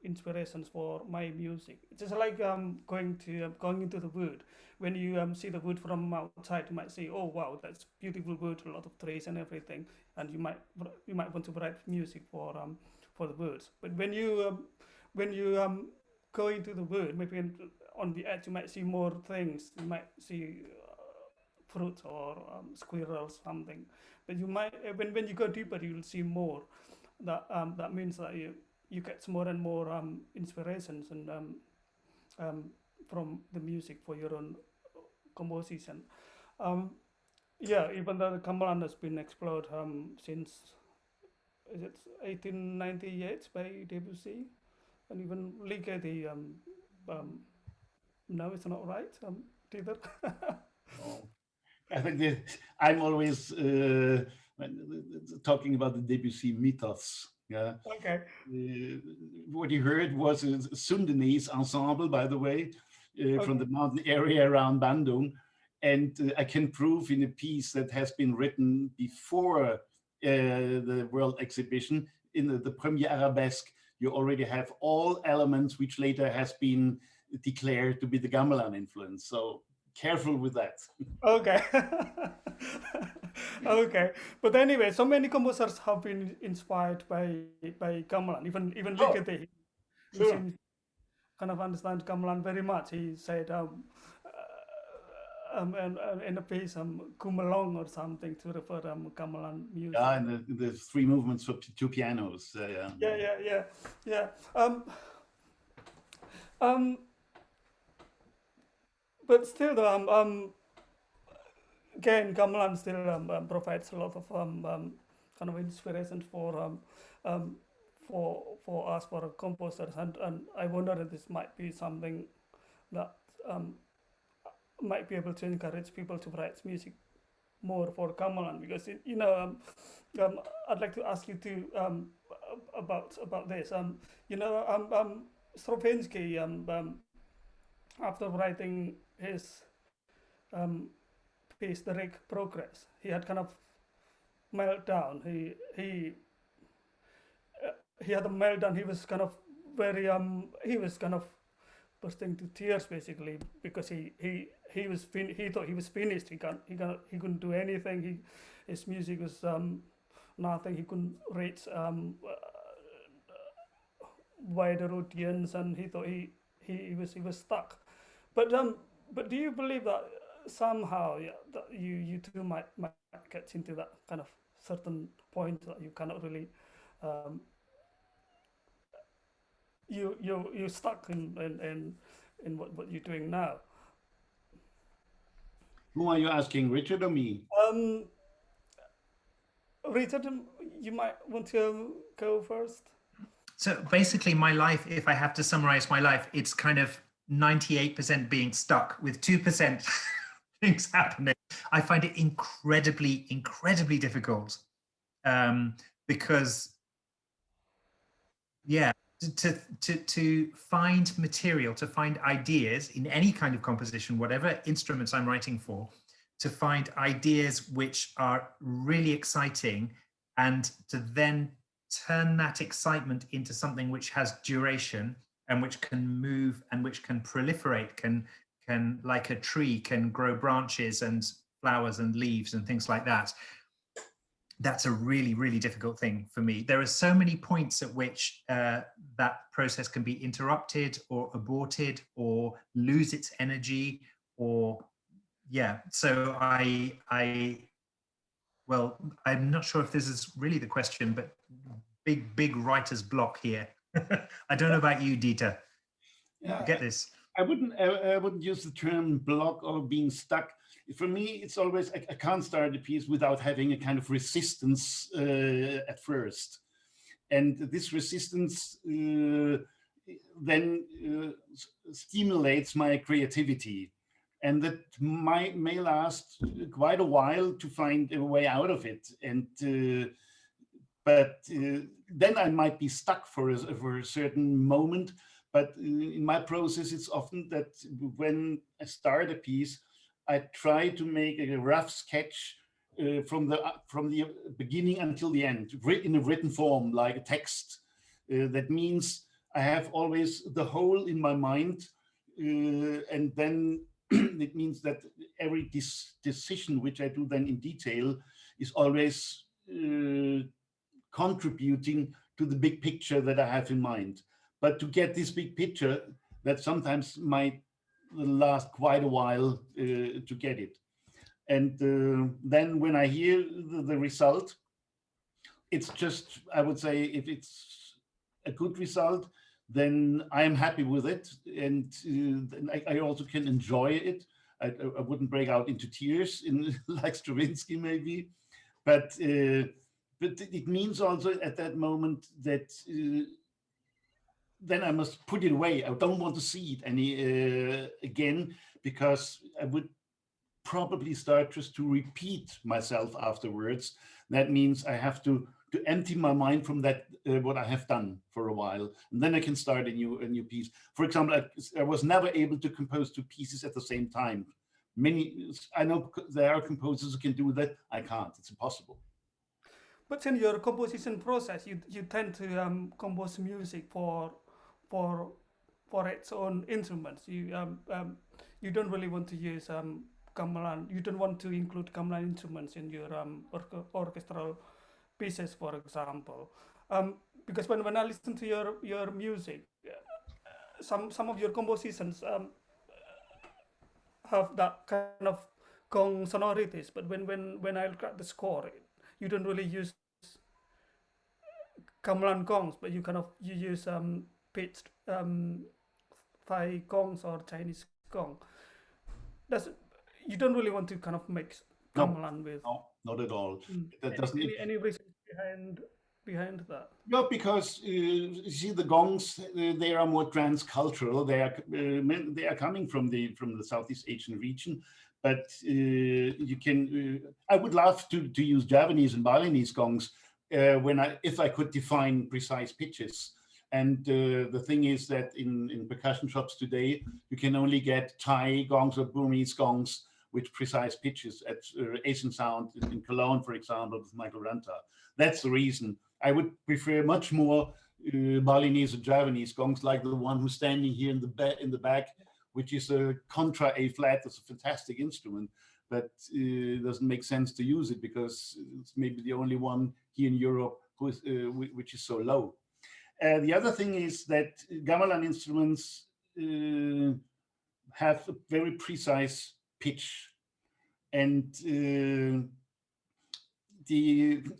inspirations for my music. It's just like going into the wood. When you see the wood from outside, you might say, "Oh wow, that's beautiful wood, a lot of trees and everything," and you might want to write music for the woods. But when you go into the wood, maybe on the edge you might see more things. You might see fruits or squirrels, something. But you might when you go deeper, you'll see more. That means that you get more and more inspirations and from the music for your own composition. Yeah, even though the gamelan has been explored since, is it 1898 by Debussy, and even Ligeti. No, it's not right. Either. Oh, I think I'm always talking about the Debussy mythos. Yeah. Okay. What you heard was a Sundanese ensemble, by the way, from the mountain area around Bandung. And I can prove in a piece that has been written before the World Exhibition, in the Premier Arabesque, you already have all elements which later has been declared to be the gamelan influence. So careful with that. Okay. Okay. But anyway, so many composers have been inspired by gamelan. Even Oh, Ligeti, he sure. seems kind of understand gamelan very much. He said in a piece Kumalong or something to refer gamelan music. Yeah, and the three movements for two pianos. Yeah. Um, but still, though, again, gamelan still provides a lot of kind of inspiration for us, for composers, and I wonder if this might be something that might be able to encourage people to write music more for gamelan, because I'd like to ask you to about this. Stravinsky, after writing his piece, The Rig Progress, he had kind of meltdown. He had a meltdown. He was kind of he was kind of bursting to tears basically, because he thought he was finished. He couldn't do anything. His music was nothing. He couldn't reach wider audience, and he thought he was stuck. But do you believe that somehow, yeah, that you too might get into that kind of certain point that you cannot really you stuck in what you're doing now? Who are you asking, Richard or me? Richard, you might want to go first. So basically my life, if I have to summarize my life, it's kind of 98% being stuck with 2% things happening. I find it incredibly, incredibly difficult because, yeah, to find material, to find ideas in any kind of composition, whatever instruments I'm writing for, to find ideas which are really exciting, and to then turn that excitement into something which has duration and which can move and which can proliferate, can like a tree, can grow branches and flowers and leaves and things like that. That's a really, really difficult thing for me. There are so many points at which that process can be interrupted or aborted or lose its energy, or yeah. So well, I'm not sure if this is really the question, but big writer's block here. I don't know about you, Dieter. Yeah, Get this. I wouldn't use the term block or being stuck. For me, it's always, I can't start a piece without having a kind of resistance at first. And this resistance then stimulates my creativity. And that may last quite a while to find a way out of it. And but then I might be stuck for a certain moment. But in my process, it's often that when I start a piece, I try to make a rough sketch from the beginning until the end, in a written form, like a text. That means I have always the whole in my mind, and then it means that every decision which I do then in detail is always contributing to the big picture that I have in mind. But to get this big picture, that sometimes might last quite a while to get it. And then when I hear the result, it's just, I would say, if it's a good result, then I am happy with it. And then I also can enjoy it. I wouldn't break out into tears like Stravinsky maybe, but it means also at that moment that then I must put it away. I don't want to see it again, because I would probably start just to repeat myself afterwards. That means I have to empty my mind from that what I have done for a while, and then I can start a new piece. For example, I was never able to compose two pieces at the same time. I know there are composers who can do that. I can't. It's impossible. But in your composition process, you tend to compose music for for its own instruments. You don't really want to use gamelan. You don't want to include gamelan instruments in your orchestral pieces, for example. Because when I listen to your music, some of your compositions have that kind of gong sonorities, but when I look at the score, you don't really use gamelan gongs, but you use pitched Thai gongs or Chinese gong. That's You don't really want to kind of mix No, gamelan with. no, not at all. That Any, doesn't. any reason behind that? No, because you see the gongs, they are more transcultural. They are coming from the Southeast Asian region, but you can. I would love to use Javanese and Balinese gongs if I could define precise pitches. And the thing is that in percussion shops today, you can only get Thai gongs or Burmese gongs with precise pitches at Asian Sound in Cologne, for example, with Michael Ranta. That's the reason. I would prefer much more Balinese or Javanese gongs, like the one who's standing here in the back, which is a contra A flat. It's a fantastic instrument, but it doesn't make sense to use it because it's maybe the only one here in Europe which is so low. The other thing is that gamelan instruments have a very precise pitch, and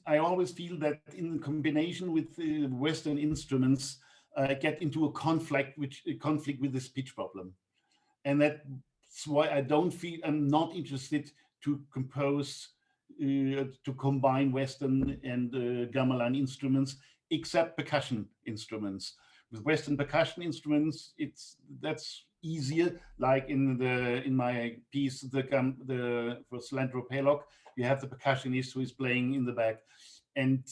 I always feel that in combination with Western instruments, get into a conflict with this pitch problem, and that's why I'm not interested to compose to combine Western and gamelan instruments, except percussion instruments. With Western percussion instruments, that's easier. Like in my piece, for Cilantro Pelok, you have the percussionist who is playing in the back, and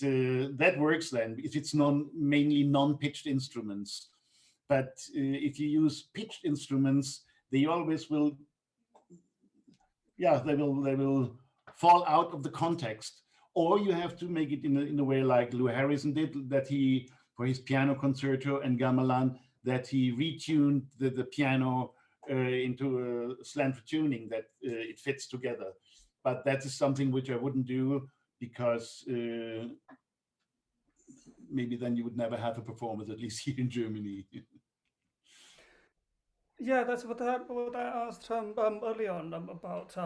that works then if it's mainly non-pitched instruments. But if you use pitched instruments, they always will, they will fall out of the context. Or you have to make it in a way like Lou Harrison did, that he, for his piano concerto and gamelan, that he retuned the piano into a slant tuning that it fits together. But that is something which I wouldn't do, because maybe then you would never have a performance, at least here in Germany. Yeah, that's what I asked early on about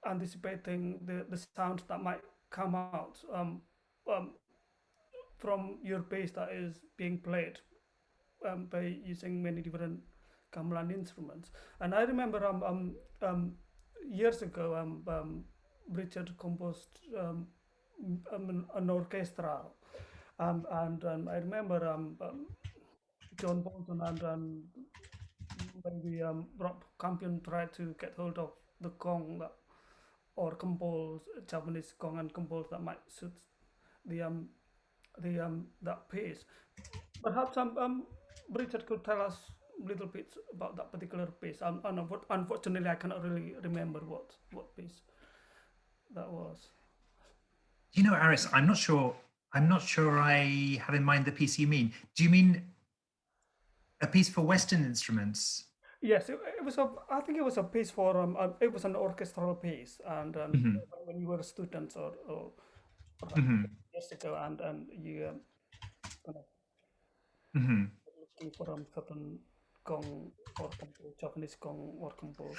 anticipating the sound that might come out from your piece that is being played by using many different gamelan instruments. And I remember years ago, Richard composed an orchestra, and I remember John Bolton and maybe Rob Campion tried to get hold of the gong or compose Japanese gong and compose that might suit the that piece. Perhaps Richard could tell us a little bit about that particular piece. Unfortunately, I cannot really remember what piece that was. You know, Aris, I'm not sure I have in mind the piece you mean. Do you mean a piece for Western instruments? Yes, it was I think it was a piece for it was an orchestral piece, and when you were students or years ago, and you kind of looking for certain gong or Japanese gong or compose.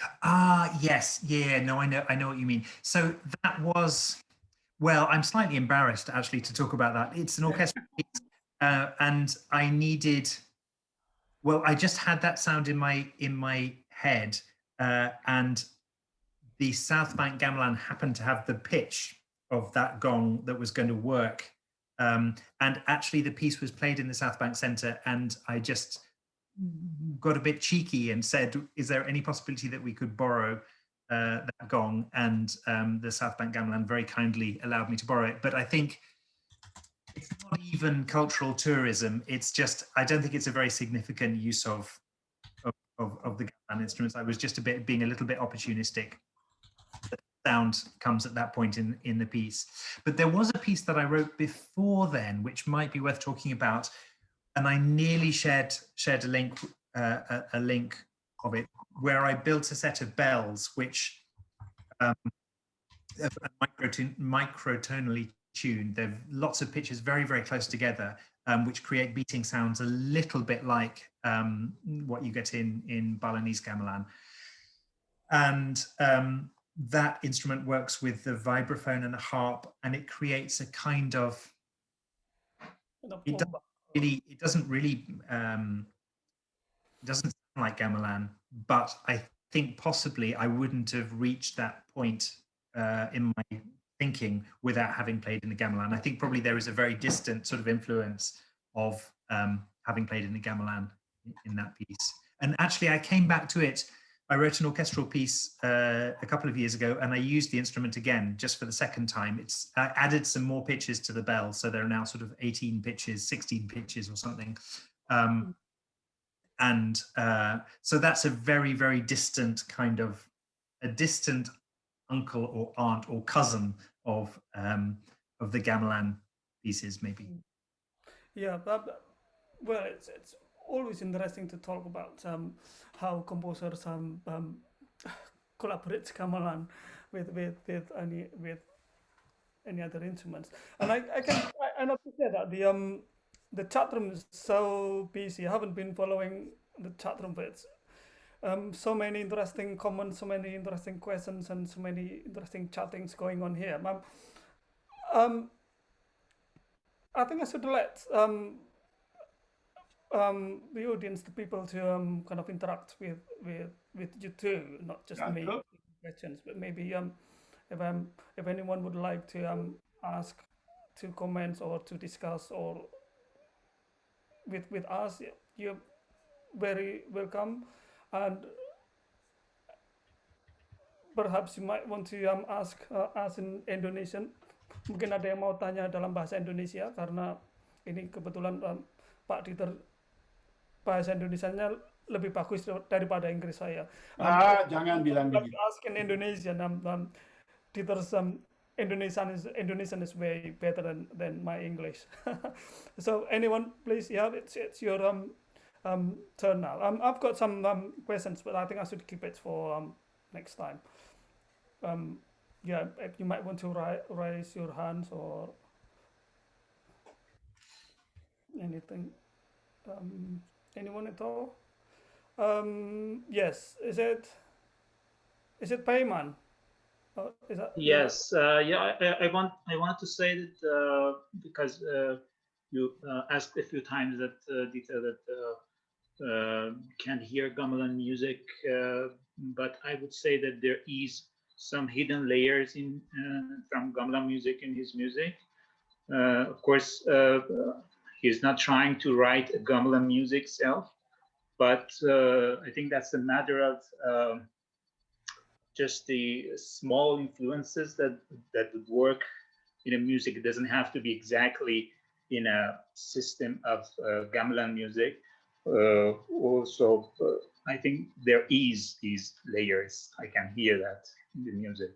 Yes, yeah, no, I know what you mean. So that was, well, I'm slightly embarrassed actually to talk about that. It's an orchestral piece, and I needed. Well, I just had that sound in my head, and the South Bank gamelan happened to have the pitch of that gong that was going to work. And actually, the piece was played in the South Bank Centre, and I just got a bit cheeky and said, "Is there any possibility that we could borrow that gong?" And the South Bank gamelan very kindly allowed me to borrow it. But I think it's not even cultural tourism. It's just, I don't think it's a very significant use of the gamelan instruments. I was just being a little bit opportunistic. sound comes at that point in the piece. But there was a piece that I wrote before then, which might be worth talking about, and I nearly shared a link of it, where I built a set of bells which are microtonally tuned. There are lots of pitches very, very close together, which create beating sounds a little bit like what you get in Balinese gamelan. And that instrument works with the vibraphone and a harp, and it creates a kind of, it doesn't sound like gamelan, but I think possibly I wouldn't have reached that point in my thinking without having played in the gamelan. I think probably there is a very distant sort of influence of having played in the gamelan in that piece. And actually I came back to it. I wrote an orchestral piece a couple of years ago, and I used the instrument again just for the second time. I added some more pitches to the bell, so there are now sort of 18 pitches, 16 pitches or something. So that's a very, very distant kind of, a distant uncle or aunt or cousin of the gamelan pieces, maybe. Yeah, well, it's always interesting to talk about how composers collaborate gamelan with any other instruments. And I have to say that the chat room is so busy. I haven't been following the chat room, but so many interesting comments, so many interesting questions, and so many interesting chattings going on here. I think I should let the audience, the people, to kind of interact with you too, not just me questions, but maybe if anyone would like to ask, to comment or to discuss or with us, you're very welcome. And perhaps you might want to ask us in Indonesian. Mungkin ada yang mau tanya dalam bahasa Indonesia, karena ini kebetulan Pak Dieter bahasa Indonesianya lebih bagus daripada Inggris saya. Jangan bilang begitu. Ask in Indonesian. Dieter's Indonesian is way better than my English. So anyone, please, yeah, it's your turn now. I've got some questions, but I think I should keep it for next time. Yeah, if you might want to raise your hands or anything. Anyone at all? Yes. Is it Payman? Is that? Yes. Yeah. I wanted to say that because you asked a few times that Dieter that can't hear gamelan music, but I would say that there is some hidden layers in from gamelan music in his music. Of course, he's not trying to write a gamelan music self, but I think that's a matter of just the small influences that would work in a music. It doesn't have to be exactly in a system of gamelan music. Also, I think there is these layers. I can hear that in the music.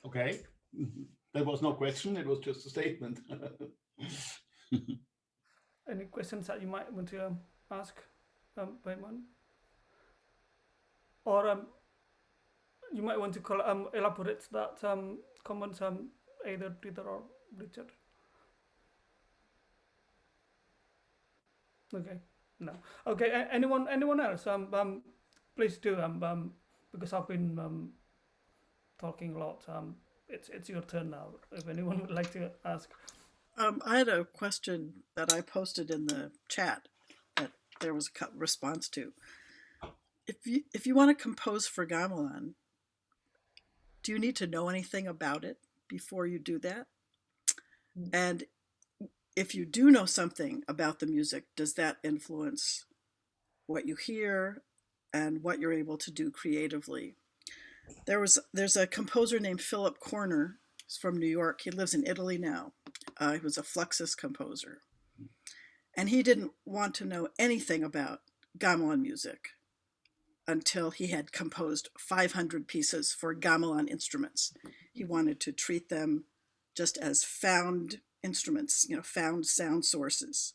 Okay, that was no question. It was just a statement. Any questions that you might want to ask, Payman? Or you might want to elaborate that comment, either Peter or Richard. Okay, no. Okay, anyone else? Please do. Because I've been talking a lot. It's your turn now. If anyone would like to ask. I had a question that I posted in the chat that there was a response to. If you want to compose for gamelan, do you need to know anything about it before you do that? And if you do know something about the music, does that influence what you hear and what you're able to do creatively? There's a composer named Philip Corner. He's from New York. He lives in Italy now. He was a Fluxus composer. And he didn't want to know anything about gamelan music. until he had composed 500 pieces for gamelan instruments. He wanted to treat them just as found instruments, found sound sources.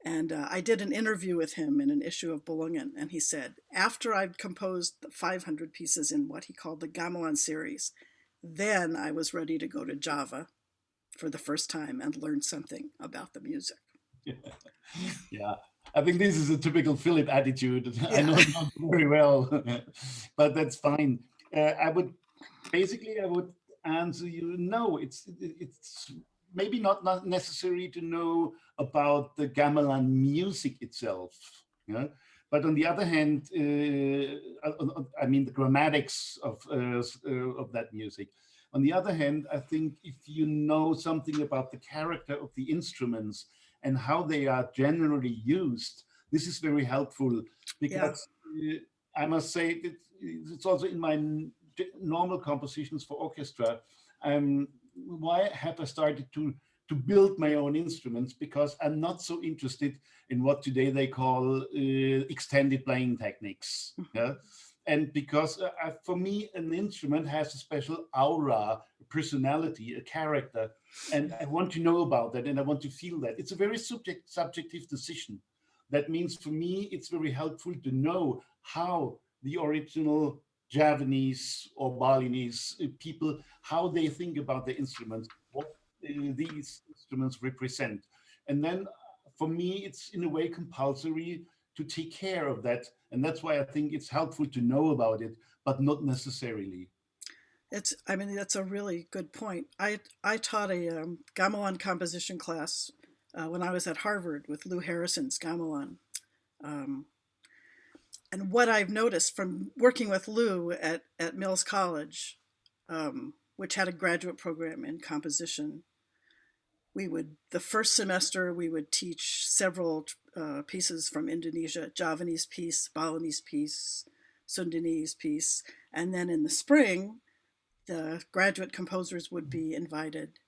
And I did an interview with him in an issue of Bolungen, and he said, after I'd composed the 500 pieces in what he called the gamelan series, then I was ready to go to Java for the first time and learn something about the music. Yeah, I think this is a typical Philip attitude. Yeah. I know it not very well, but that's fine. I would answer you, no, it's maybe not necessary to know about the gamelan music itself, yeah? But on the other hand, I mean the grammatics of that music. On the other hand, I think if you know something about the character of the instruments and how they are generally used, this is very helpful, because I must say that it's also in my normal compositions for orchestra. Why have I started to build my own instruments? Because I'm not so interested in what today they call extended playing techniques. Yeah? And because for me, an instrument has a special aura, a personality, a character, and I want to know about that, and I want to feel that. It's a very subjective decision. That means for me, it's very helpful to know how the original Javanese or Balinese people, how they think about the instruments, what these instruments represent. And then for me, it's in a way compulsory to take care of that. And that's why I think it's helpful to know about it, but not necessarily. I mean, that's a really good point. I taught a gamelan composition class when I was at Harvard with Lou Harrison's gamelan. And what I've noticed from working with Lou at Mills College, which had a graduate program in composition, the first semester, we would teach several pieces from Indonesia, Javanese piece, Balinese piece, Sundanese piece. And then in the spring, the graduate composers would be invited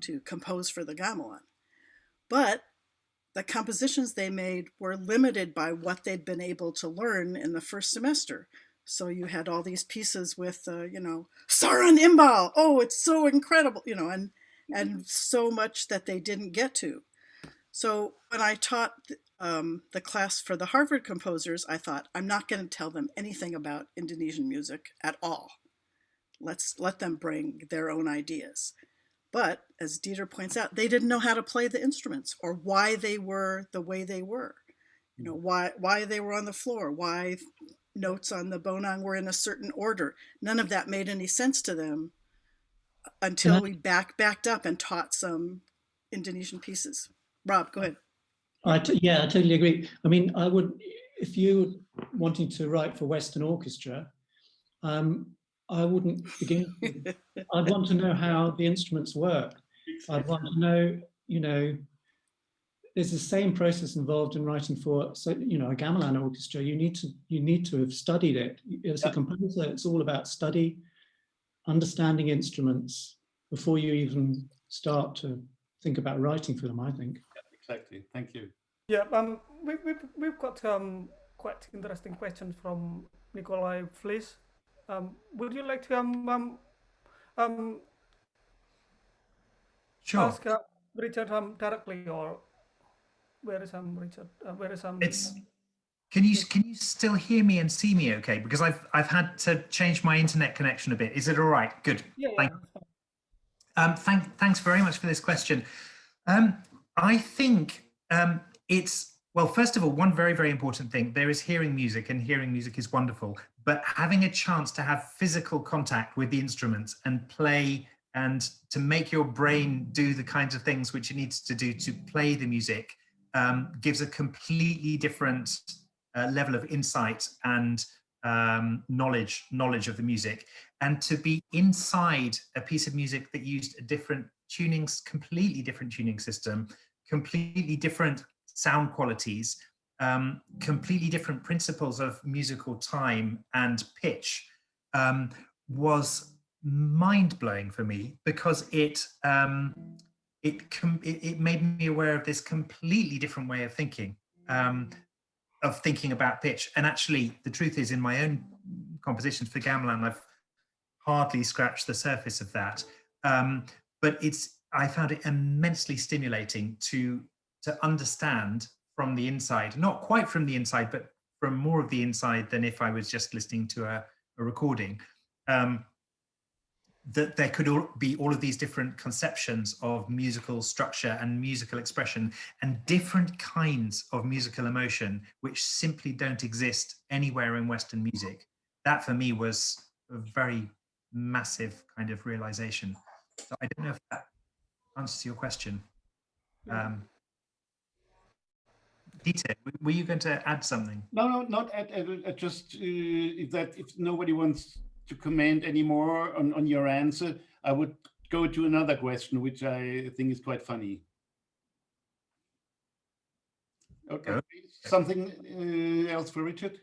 to compose for the gamelan. But the compositions they made were limited by what they'd been able to learn in the first semester. So you had all these pieces with, Saran Imbal. Oh, it's so incredible, and so much that they didn't get to. So when I taught the class for the Harvard composers, I thought, I'm not going to tell them anything about Indonesian music at all. Let's let them bring their own ideas. But as Dieter points out, they didn't know how to play the instruments or why they were the way they were. Why they were on the floor, why notes on the bonang were in a certain order. None of that made any sense to them until we backed up and taught some Indonesian pieces. Rob, go ahead. I totally agree. I mean, I would, if you were wanting to write for Western orchestra, I wouldn't begin. I'd want to know how the instruments work. I'd want to know, there's the same process involved in writing for, a gamelan orchestra. You need to have studied it. As a composer, it's all about study, understanding instruments before you even start to think about writing for them, I think. Exactly. Thank you. Yeah, we've got quite interesting questions from Nikolai Flies. Would you like to Sure. ask Richard directly, or where is Richard? Can you still hear me and see me okay? Because I've had to change my internet connection a bit. Is it all right? Good. Yeah. Thanks very much for this question. I think well, first of all, one very, very important thing, there is hearing music, and hearing music is wonderful, but having a chance to have physical contact with the instruments and play, and to make your brain do the kinds of things which it needs to do to play the music, gives a completely different level of insight and knowledge of the music. And to be inside a piece of music that used a different tunings, completely different tuning system, completely different sound qualities, completely different principles of musical time and pitch, was mind-blowing for me, because it made me aware of this completely different way of thinking. of thinking about pitch. And actually, the truth is, in my own compositions for gamelan, I've hardly scratched the surface of that. But I found it immensely stimulating to understand from the inside, not quite from the inside, but from more of the inside than if I was just listening to a recording, that there could be all of these different conceptions of musical structure and musical expression and different kinds of musical emotion, which simply don't exist anywhere in Western music. That for me was a very massive kind of realization. So I don't know if that answers your question. Dieter, were you going to add something? No, not add. Just if nobody wants to comment anymore on your answer, I would go to another question, which I think is quite funny. Okay, something else for Richard?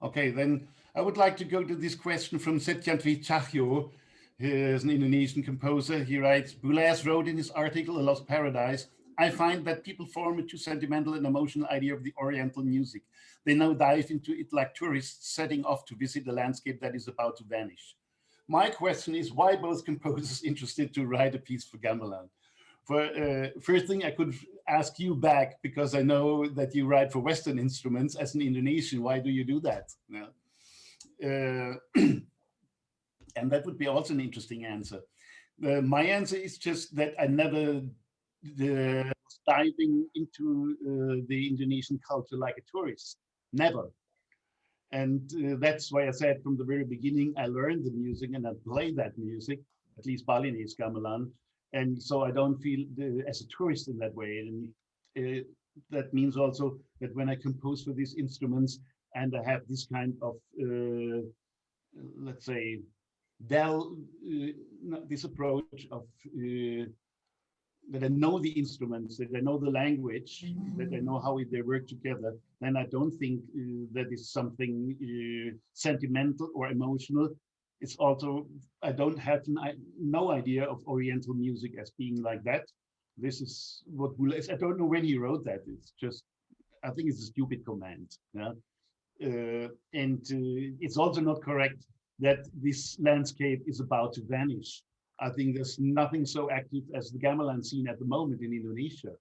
Okay, then I would like to go to this question from Setjantri Cahyo. He is an Indonesian composer. He writes, Boulez wrote in his article, A Lost Paradise, I find that people form a too sentimental and emotional idea of the Oriental music. They now dive into it like tourists setting off to visit a landscape that is about to vanish. My question is, why both composers interested to write a piece for gamelan? For first thing, I could ask you back, because I know that you write for Western instruments as an Indonesian. Why do you do that? And that would be also an interesting answer. My answer is just that I never was diving into the Indonesian culture like a tourist, never. And that's why I said from the very beginning, I learned the music and I play that music, at least Balinese gamelan. And so I don't feel as a tourist in that way. And that means also that when I compose for these instruments and I have this kind of, let's say, this approach of that I know the instruments, that I know the language, that I know how they work together, then I don't think that is something sentimental or emotional. It's also, I don't have no idea of Oriental music as being like that. This is what Boulez, I don't know when he wrote that. It's just, I think it's a stupid comment. Yeah? And it's also not correct that this landscape is about to vanish. I think there's nothing so active as the gamelan scene at the moment in Indonesia.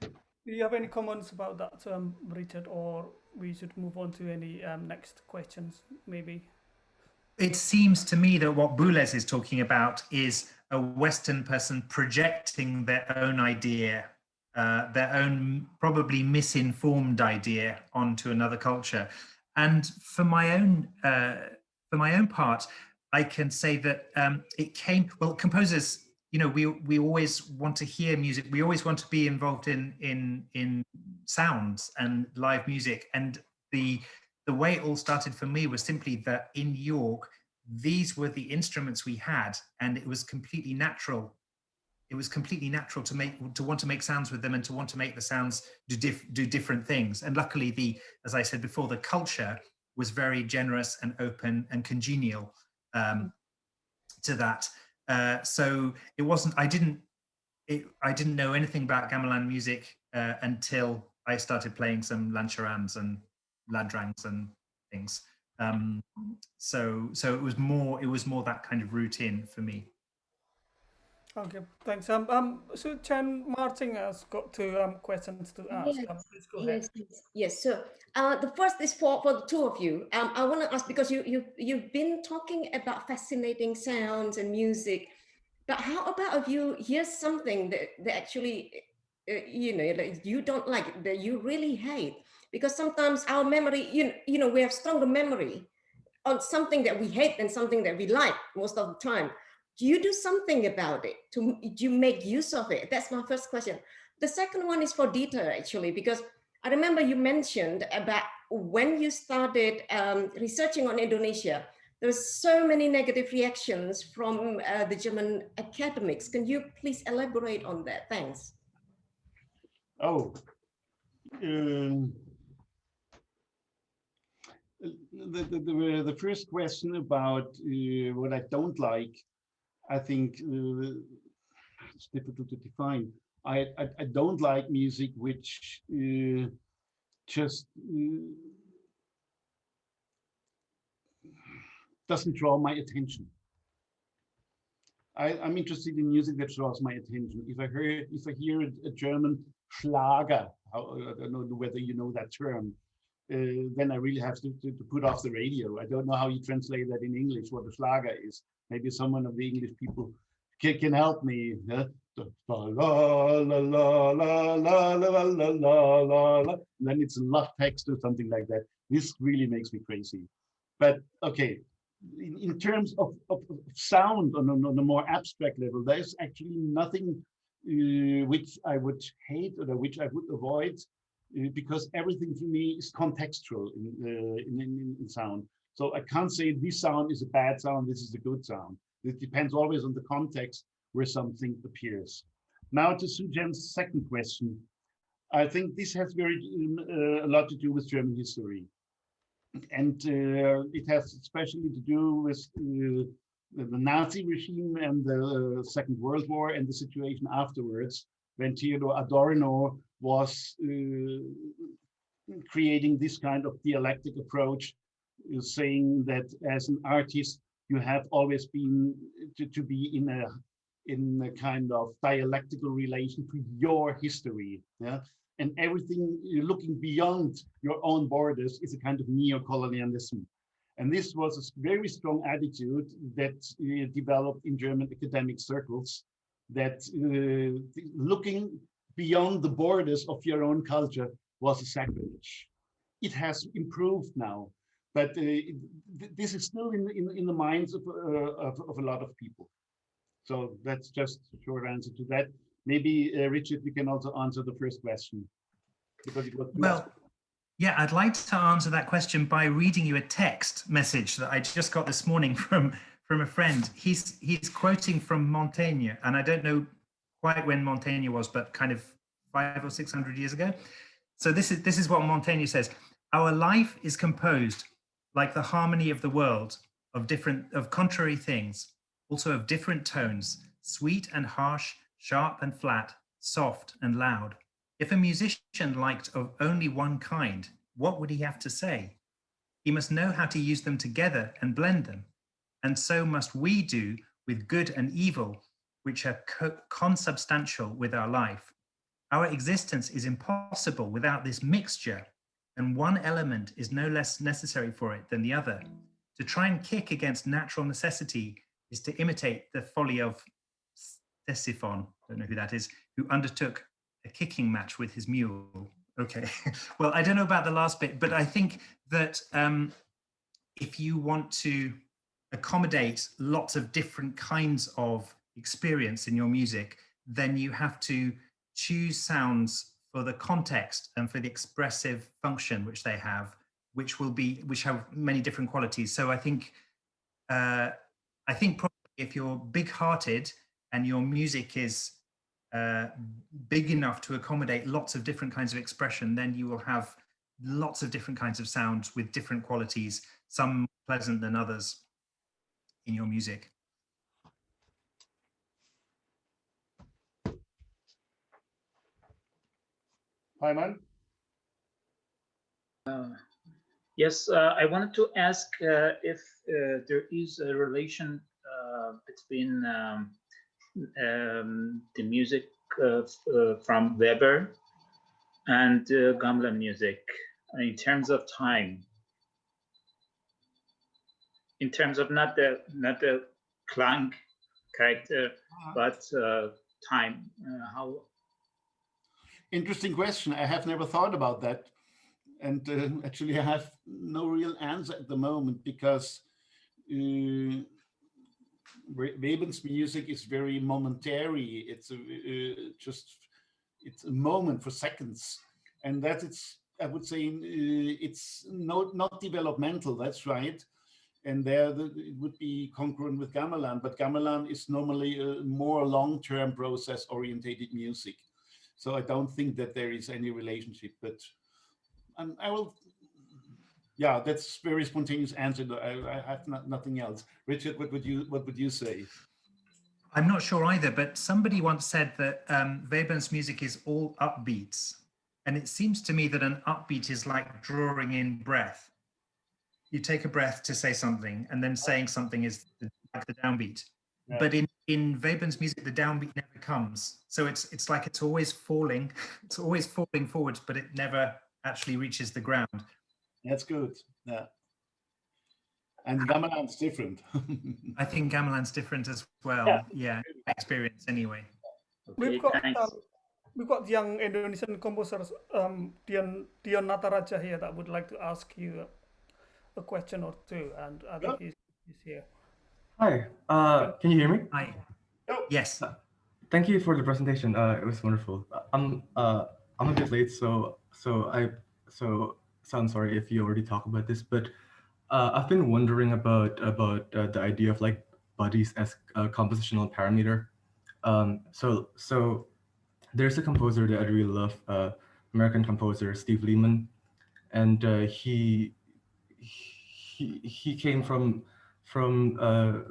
Do you have any comments about that, Richard, or we should move on to any next questions, maybe? It seems to me that what Boulez is talking about is a Western person projecting their own idea, their own probably misinformed idea onto another culture. And for my own part, I can say that it came, well, composers, you know, we always want to hear music. We always want to be involved in sounds and live music. And the way it all started for me was simply that in York, these were the instruments we had, and it was completely natural. It was completely natural to want to make sounds with them and to want to make the sounds do different things. And luckily, as I said before, the culture was very generous and open and congenial to that. So it wasn't. I didn't know anything about gamelan music until I started playing some lancharans and ladrangs and things. So it was more that kind of routine for me. Okay, thanks. So Chan Martin has got two questions to ask. Yes, Please go ahead. yes. So the first is for the two of you. I want to ask, because you've been talking about fascinating sounds and music, but how about if you hear something that actually you know, like you don't like, that you really hate? Because sometimes our memory, you know, we have stronger memory on something that we hate than something that we like most of the time. Do you do something about it? Do you make use of it? That's my first question. The second one is for Dieter, actually, because I remember you mentioned about when you started researching on Indonesia, there's so many negative reactions from the German academics. Can you please elaborate on that? Thanks. Oh, the first question about what I don't like, I think it's difficult to define. I don't like music which just doesn't draw my attention. I'm interested in music that draws my attention. If I hear a German Schlager, I don't know whether you know that term, then I really have to put off the radio. I don't know how you translate that in English, what a Schlager is. Maybe someone of the English people can help me. La la la la la la la la la. Then it's a lot text or something like that. This really makes me crazy. But okay, in terms of sound on a more abstract level, there's actually nothing which I would hate or which I would avoid, because everything for me is contextual in sound. So I can't say this sound is a bad sound, this is a good sound. It depends always on the context where something appears. Now to Sujam's second question, I think this has a lot to do with German history. And it has especially to do with the Nazi regime and the Second World War and the situation afterwards, when Theodor Adorno was creating this kind of dialectic approach, saying that as an artist, you have always been to be in a kind of dialectical relation to your history. Yeah. And everything looking beyond your own borders is a kind of neo-colonialism. And this was a very strong attitude that developed in German academic circles, that looking beyond the borders of your own culture was a sacrilege. It has improved now, but this is still in the minds of a lot of people. So that's just a short answer to that. Maybe, Richard, you can also answer the first question. Because it was yeah, I'd like to answer that question by reading you a text message that I just got this morning from a friend. He's quoting from Montaigne, and I don't know quite when Montaigne was, but kind of 500 or 600 years ago. So this is what Montaigne says: "Our life is composed, like the harmony of the world, of contrary things, also of different tones, sweet and harsh, sharp and flat, soft and loud. If a musician liked of only one kind, what would he have to say? He must know how to use them together and blend them. And so must we do with good and evil, which are consubstantial with our life. Our existence is impossible without this mixture, and one element is no less necessary for it than the other. To try and kick against natural necessity is to imitate the folly of Ctesiphon, don't know who that is, who undertook a kicking match with his mule." Okay, well, I don't know about the last bit, but I think that if you want to accommodate lots of different kinds of experience in your music, then you have to choose sounds for the context and for the expressive function which they have, which have many different qualities. So I think probably if you're big-hearted and your music is big enough to accommodate lots of different kinds of expression, then you will have lots of different kinds of sounds with different qualities, some more pleasant than others in your music. Hyman? Yes, I wanted to ask if there is a relation between the music from Weber and gamelan music in terms of time, in terms of not the Klang character, but time. How? Interesting question. I have never thought about that, and actually I have no real answer at the moment, because Weben's music is very momentary. It's it's a moment for seconds, and that I would say it's not developmental. That's right, and there it would be congruent with gamelan. But gamelan is normally a more long-term process-orientated music, so I don't think that there is any relationship. But I will. Yeah, that's very spontaneous answer. I have nothing else. Richard, what would you say? I'm not sure either, but somebody once said that Webern's music is all upbeats. And it seems to me that an upbeat is like drawing in breath. You take a breath to say something, and then saying something is like the downbeat. Yeah. But in Webern's music, the downbeat never comes. So it's like it's always falling. It's always falling forwards, but it never actually reaches the ground. That's good. Yeah. And gamelan's different. I think gamelan's different as well. Yeah, experience anyway. Okay, we've got young Indonesian composers, Dion Nataraja here, that would like to ask you a question or two, and I think he's here. Hi, can you hear me? Hi. Yes. Thank you for the presentation. It was wonderful. I'm a bit late, so I'm sorry if you already talked about this, but I've been wondering about the idea of like buddies as a compositional parameter. So there's a composer that I really love, American composer Steve Lehman, and he came from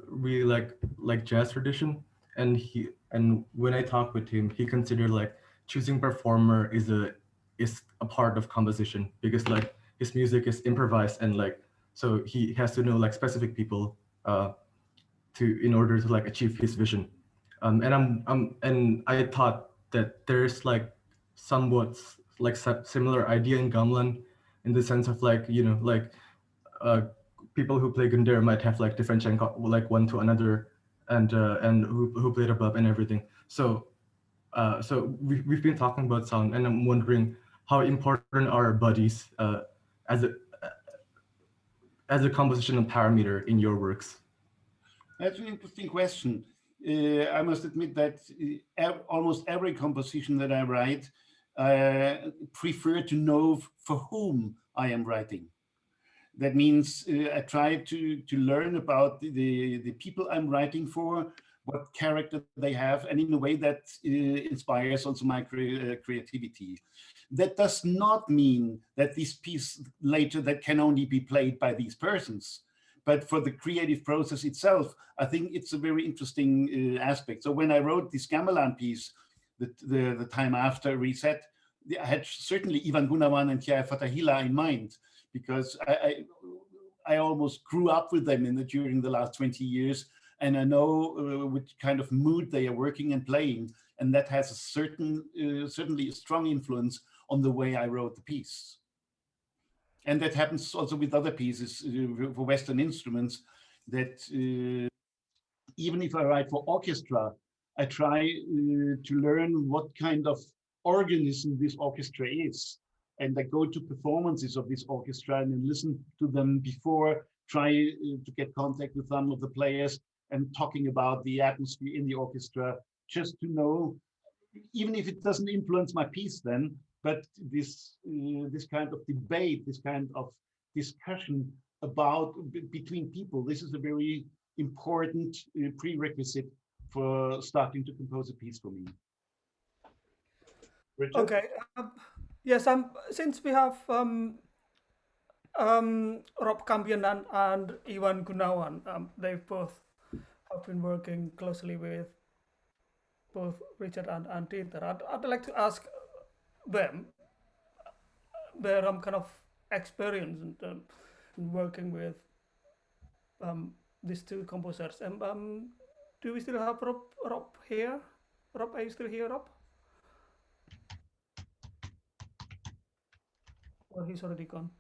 really like jazz tradition, and when I talked with him, he considered like choosing performer is a part of composition, because like his music is improvised, and like so he has to know like specific people in order to like achieve his vision. And I thought that there's like somewhat like similar idea in gamelan, in the sense of like, you know, like people who play Gundar might have like different like one to another, and who played above and everything. So we've been talking about sound, and I'm wondering how important are buddies as a compositional parameter in your works? That's an interesting question. I must admit that almost every composition that I write, I prefer to know for whom I am writing. That means I try to learn about the people I'm writing for, what character they have, and in a way that inspires also my creativity. That does not mean that this piece later that can only be played by these persons. But for the creative process itself, I think it's a very interesting aspect. So when I wrote this gamelan piece, the time after Reset, I had certainly Ivan Gunawan and Kiai Fatahila in mind, because I almost grew up with them during the last 20 years, and I know which kind of mood they are working and playing, and that has a certainly a strong influence on the way I wrote the piece. And that happens also with other pieces for Western instruments, that even if I write for orchestra, I try to learn what kind of organism this orchestra is. And I go to performances of this orchestra and listen to them before, try to get contact with some of the players and talking about the atmosphere in the orchestra, just to know, even if it doesn't influence my piece then, but this kind of debate, this kind of discussion about between people, this is a very important prerequisite for starting to compose a piece for me. Richard? Okay. Yes, since we have Rob Campion and Ivan Gunawan, they both have been working closely with both Richard and Dieter. I'd like to ask them their kind of experience in working with these two composers. Do we still have Rob here? Rob, are you still here, Rob? Or he's already gone?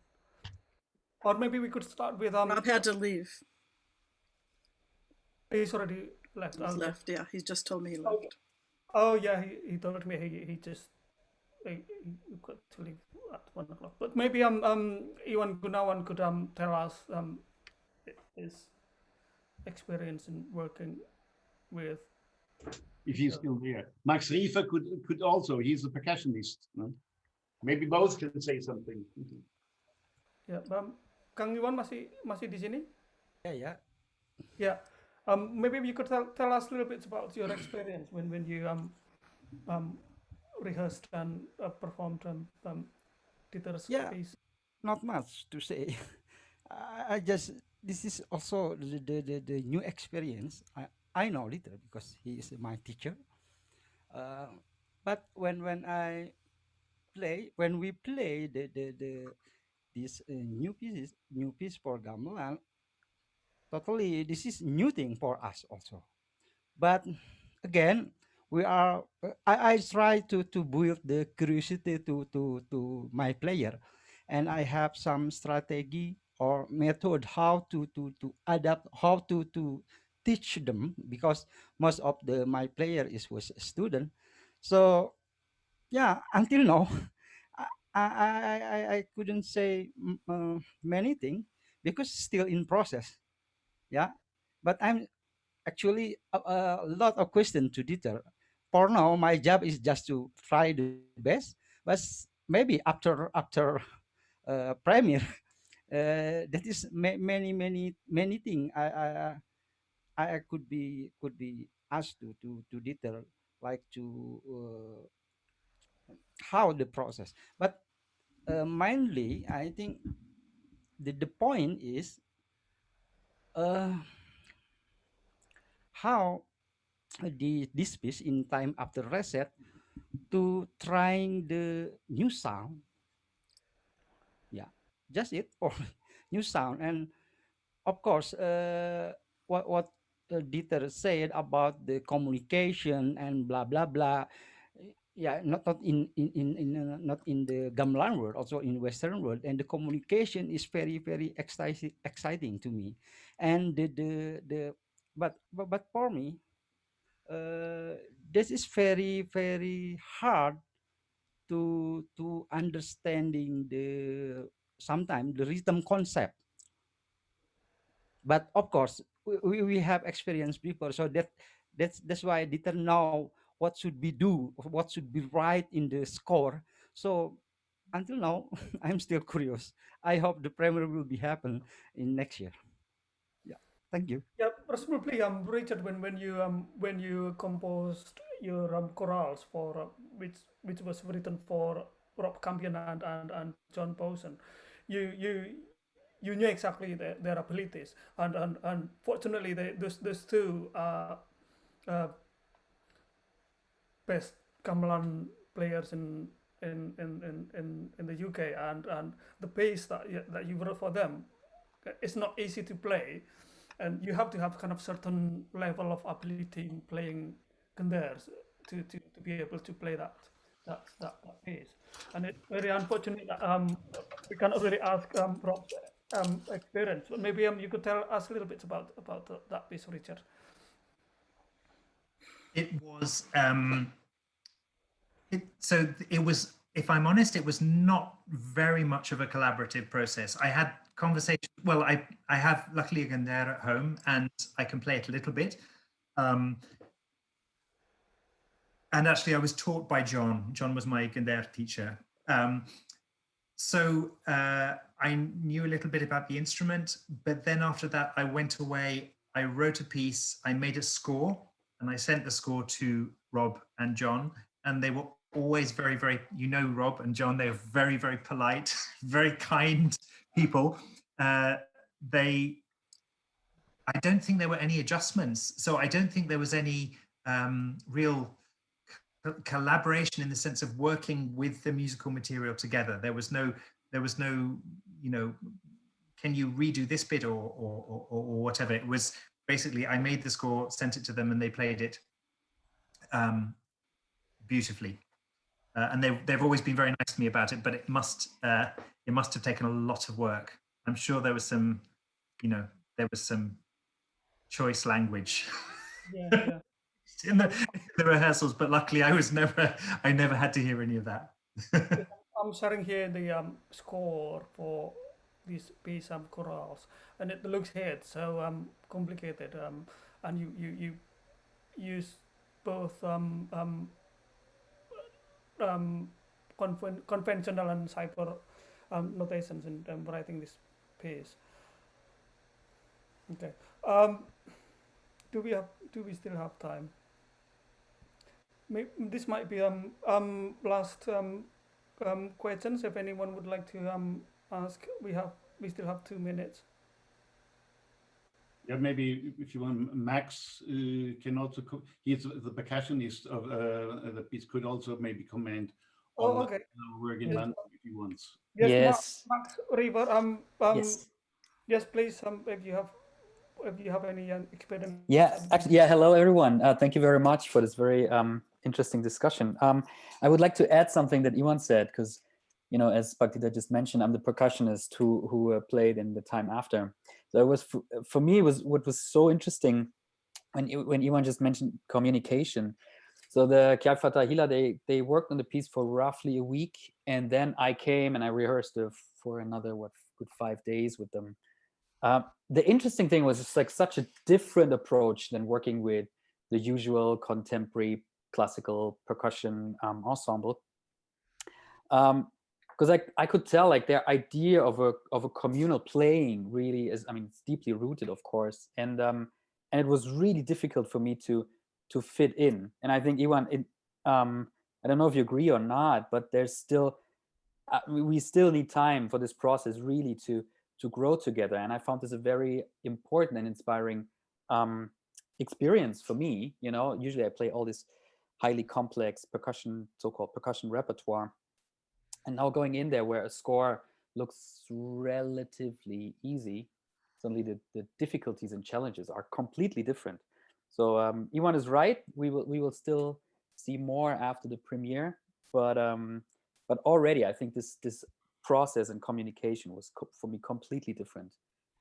Or maybe we could start with Rob had to leave. He's already left. He's left, yeah. He just told me he left. Oh yeah, he told me he just he got to leave at 1 o'clock. But maybe Ivan Gunawan could tell us his experience in working with. If he's still there, Max Riefer could also. He's a percussionist. No? Maybe both can say something. Ya, Kang Iwan masih di sini? Yeah. Yeah. Maybe you could tell us a little bit about your experience when you rehearsed and performed Dieter's piece. Not much to say. I just, this is also the new experience. I know little because he is my teacher. Uh, but when we play the this new piece for gamelan, totally this is new thing for us also. But again, we are I try to build the curiosity to my player, and I have some strategy or method how to adapt, how to teach them, because most of the my player is was a student. So yeah, until now I couldn't say many things because still in process. Yeah, but I'm actually a lot of question to detail. For now, my job is just to try the best, but maybe after premiere, that is many thing I could be asked to detail, like to how the process. But mainly, I think the point is uh, how the this piece in time after reset to trying the new sound. Yeah, just it or new sound. And of course, what Dieter said about the communication and blah blah blah. Yeah, not not in the gamelan world, also in Western world, and the communication is very exciting to me. And the but for me, this is very hard to understanding the sometimes the rhythm concept. But of course we have experience before, so that's why I didn't know what should we do, what should be right in the score. So until now I'm still curious. I hope the premiere will be happen in next year. Yeah, thank you. Yeah, presumably, Richard, when you composed your chorales for which was written for Rob Campion and John Boson, you knew exactly their abilities, and fortunately, those two uh, best gamelan players in the UK, and the pace that you wrote for them, it's not easy to play, and you have to have kind of certain level of ability in playing Gandhers to be able to play that piece. And it's very unfortunate that we cannot really ask Rob's experience, but maybe you could tell us a little bit about that piece, Richard. It was it was, if I'm honest, it was not very much of a collaborative process. I had conversations. Well, I have luckily a Gandhar at home, and I can play it a little bit. And actually, I was taught by John. John was my Gandhar teacher. So I knew a little bit about the instrument, but then after that, I went away. I wrote a piece. I made a score, and I sent the score to Rob and John, and they were always very, you know, Rob and John, they are very polite, very kind people. I don't think there were any adjustments. So I don't think there was any real collaboration in the sense of working with the musical material together. There was no, you know, can you redo this bit or whatever. It was basically, I made the score, sent it to them, and they played it beautifully. And they've always been very nice to me about it, but it must have taken a lot of work. I'm sure there was some, you know, there was some choice language Yeah. in the rehearsals, but luckily I never had to hear any of that. I'm sharing here the score for this piece chorales, and it looks here so complicated, and you use both conventional and cyber notations in writing this piece. Okay. Do we still have time? Maybe this might be last questions. If anyone would like to ask, we still have 2 minutes. Yeah, maybe if you want, Max can also. He's the percussionist of the piece. Could also maybe comment Oh, on okay. work in Yes, London if he wants. yes, Yes. Max River. Yes. Yes, please. If you have any experience. Yeah. Actually, yeah. Hello, everyone. Thank you very much for this very interesting discussion. I would like to add something that Iwan said, because, you know, as Bhaktita just mentioned, I'm the percussionist who played in the time after. So it was for me was what was so interesting when Iwan just mentioned communication. So the Kyak Fatahila, they worked on the piece for roughly a week, and then I came and I rehearsed it for another good 5 days with them. The interesting thing was it's like such a different approach than working with the usual contemporary classical percussion ensemble. Because I could tell like their idea of a communal playing really is, I mean, it's deeply rooted, of course, and it was really difficult for me to fit in. And I think Iwan, I don't know if you agree or not, but there's still we still need time for this process really to grow together. And I found this a very important and inspiring experience for me. You know, usually I play all this highly complex percussion, so-called percussion repertoire, and now going in there where a score looks relatively easy, suddenly the difficulties and challenges are completely different. So Iwan is right. We will still see more after the premiere, but already I think this process and communication was for me completely different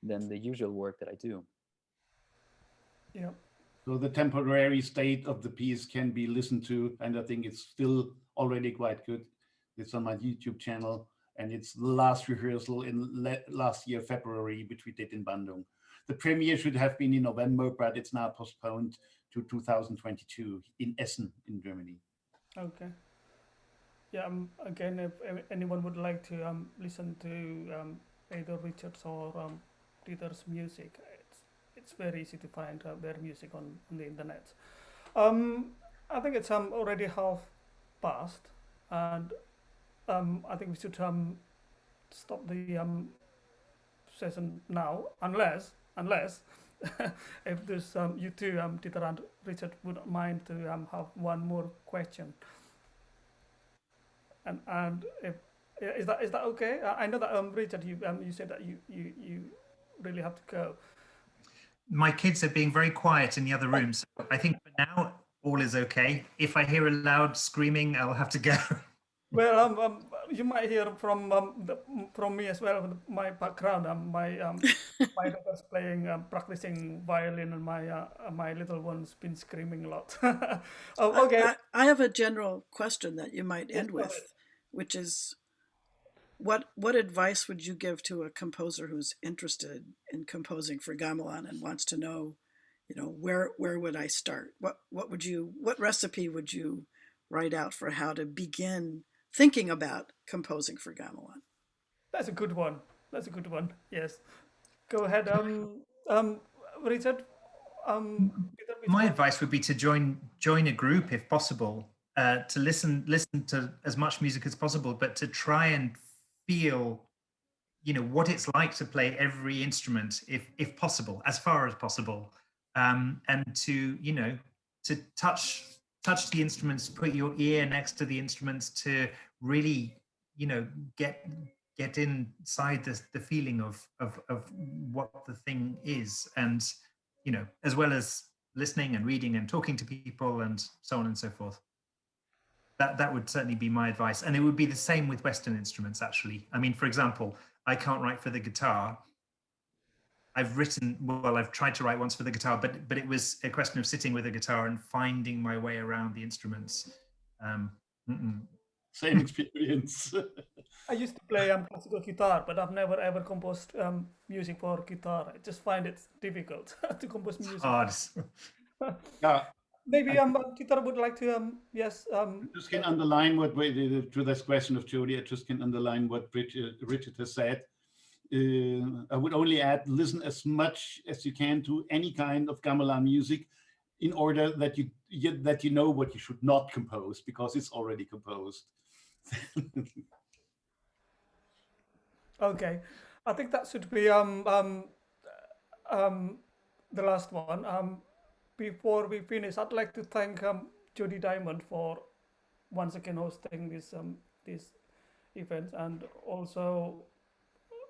than the usual work that I do. Yeah. So the temporary state of the piece can be listened to, and I think it's still already quite good. It's on my YouTube channel, and it's the last rehearsal in last year, February, which we did in Bandung. The premiere should have been in November, but it's now postponed to 2022 in Essen in Germany. Okay. Yeah. Again, if anyone would like to listen to either Richard's or Dieter's music, it's very easy to find their music on the internet. I think it's already half past, and I think we should stop the session now, unless if there's you two, Dieter and Richard, would mind to have one more question. And if is that okay? I know that Richard, you said that you really have to go. My kids are being very quiet in the other room, so I think for now all is okay. If I hear a loud screaming, I'll have to go. Well, you might hear from me as well. My background, my daughter's playing, practicing violin, and my little one's been screaming a lot. Oh, okay. I have a general question that you might end with, which is, what advice would you give to a composer who's interested in composing for gamelan and wants to know, where would I start? What recipe would you write out for how to begin thinking about composing for gamelan? That's a good one. Yes. Go ahead, Richard. My advice would be to join a group if possible, to listen to as much music as possible, but to try and feel, what it's like to play every instrument, if possible, as far as possible, and to to touch the instruments, put your ear next to the instruments, to really get inside the feeling of what the thing is, and as well as listening and reading and talking to people and so on and so forth. That would certainly be my advice. And it would be the same with Western instruments, actually. I mean, for example, I can't write for the guitar. I've tried to write once for the guitar, but it was a question of sitting with a guitar and finding my way around the instruments. Same experience. I used to play classical guitar, but I've never ever composed music for guitar. I just find it difficult to compose music. Hard. Yeah. Maybe Dieter would like to yes. Just can underline what to this question of Jody. I just can underline what Richard has said. I would only add, listen as much as you can to any kind of gamelan music, in order that you know what you should not compose, because it's already composed. Okay, I think that should be the last one. Before we finish, I'd like to thank Jody Diamond for once again hosting this event, and also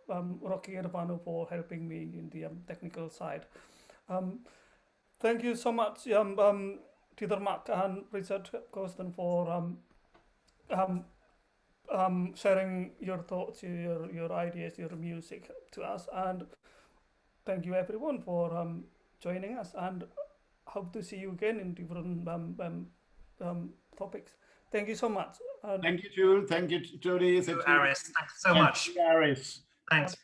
Rocky Irvano for helping me in the technical side. Thank you so much, Dieter Mack and Richard Causton, for sharing your thoughts, your ideas, your music to us, and thank you everyone for joining us, and hope to see you again in different topics. Thank you so much. Thank you, Jules. Thank you, Jody. Thank you, Aris. Thanks so much. Aris. Thanks.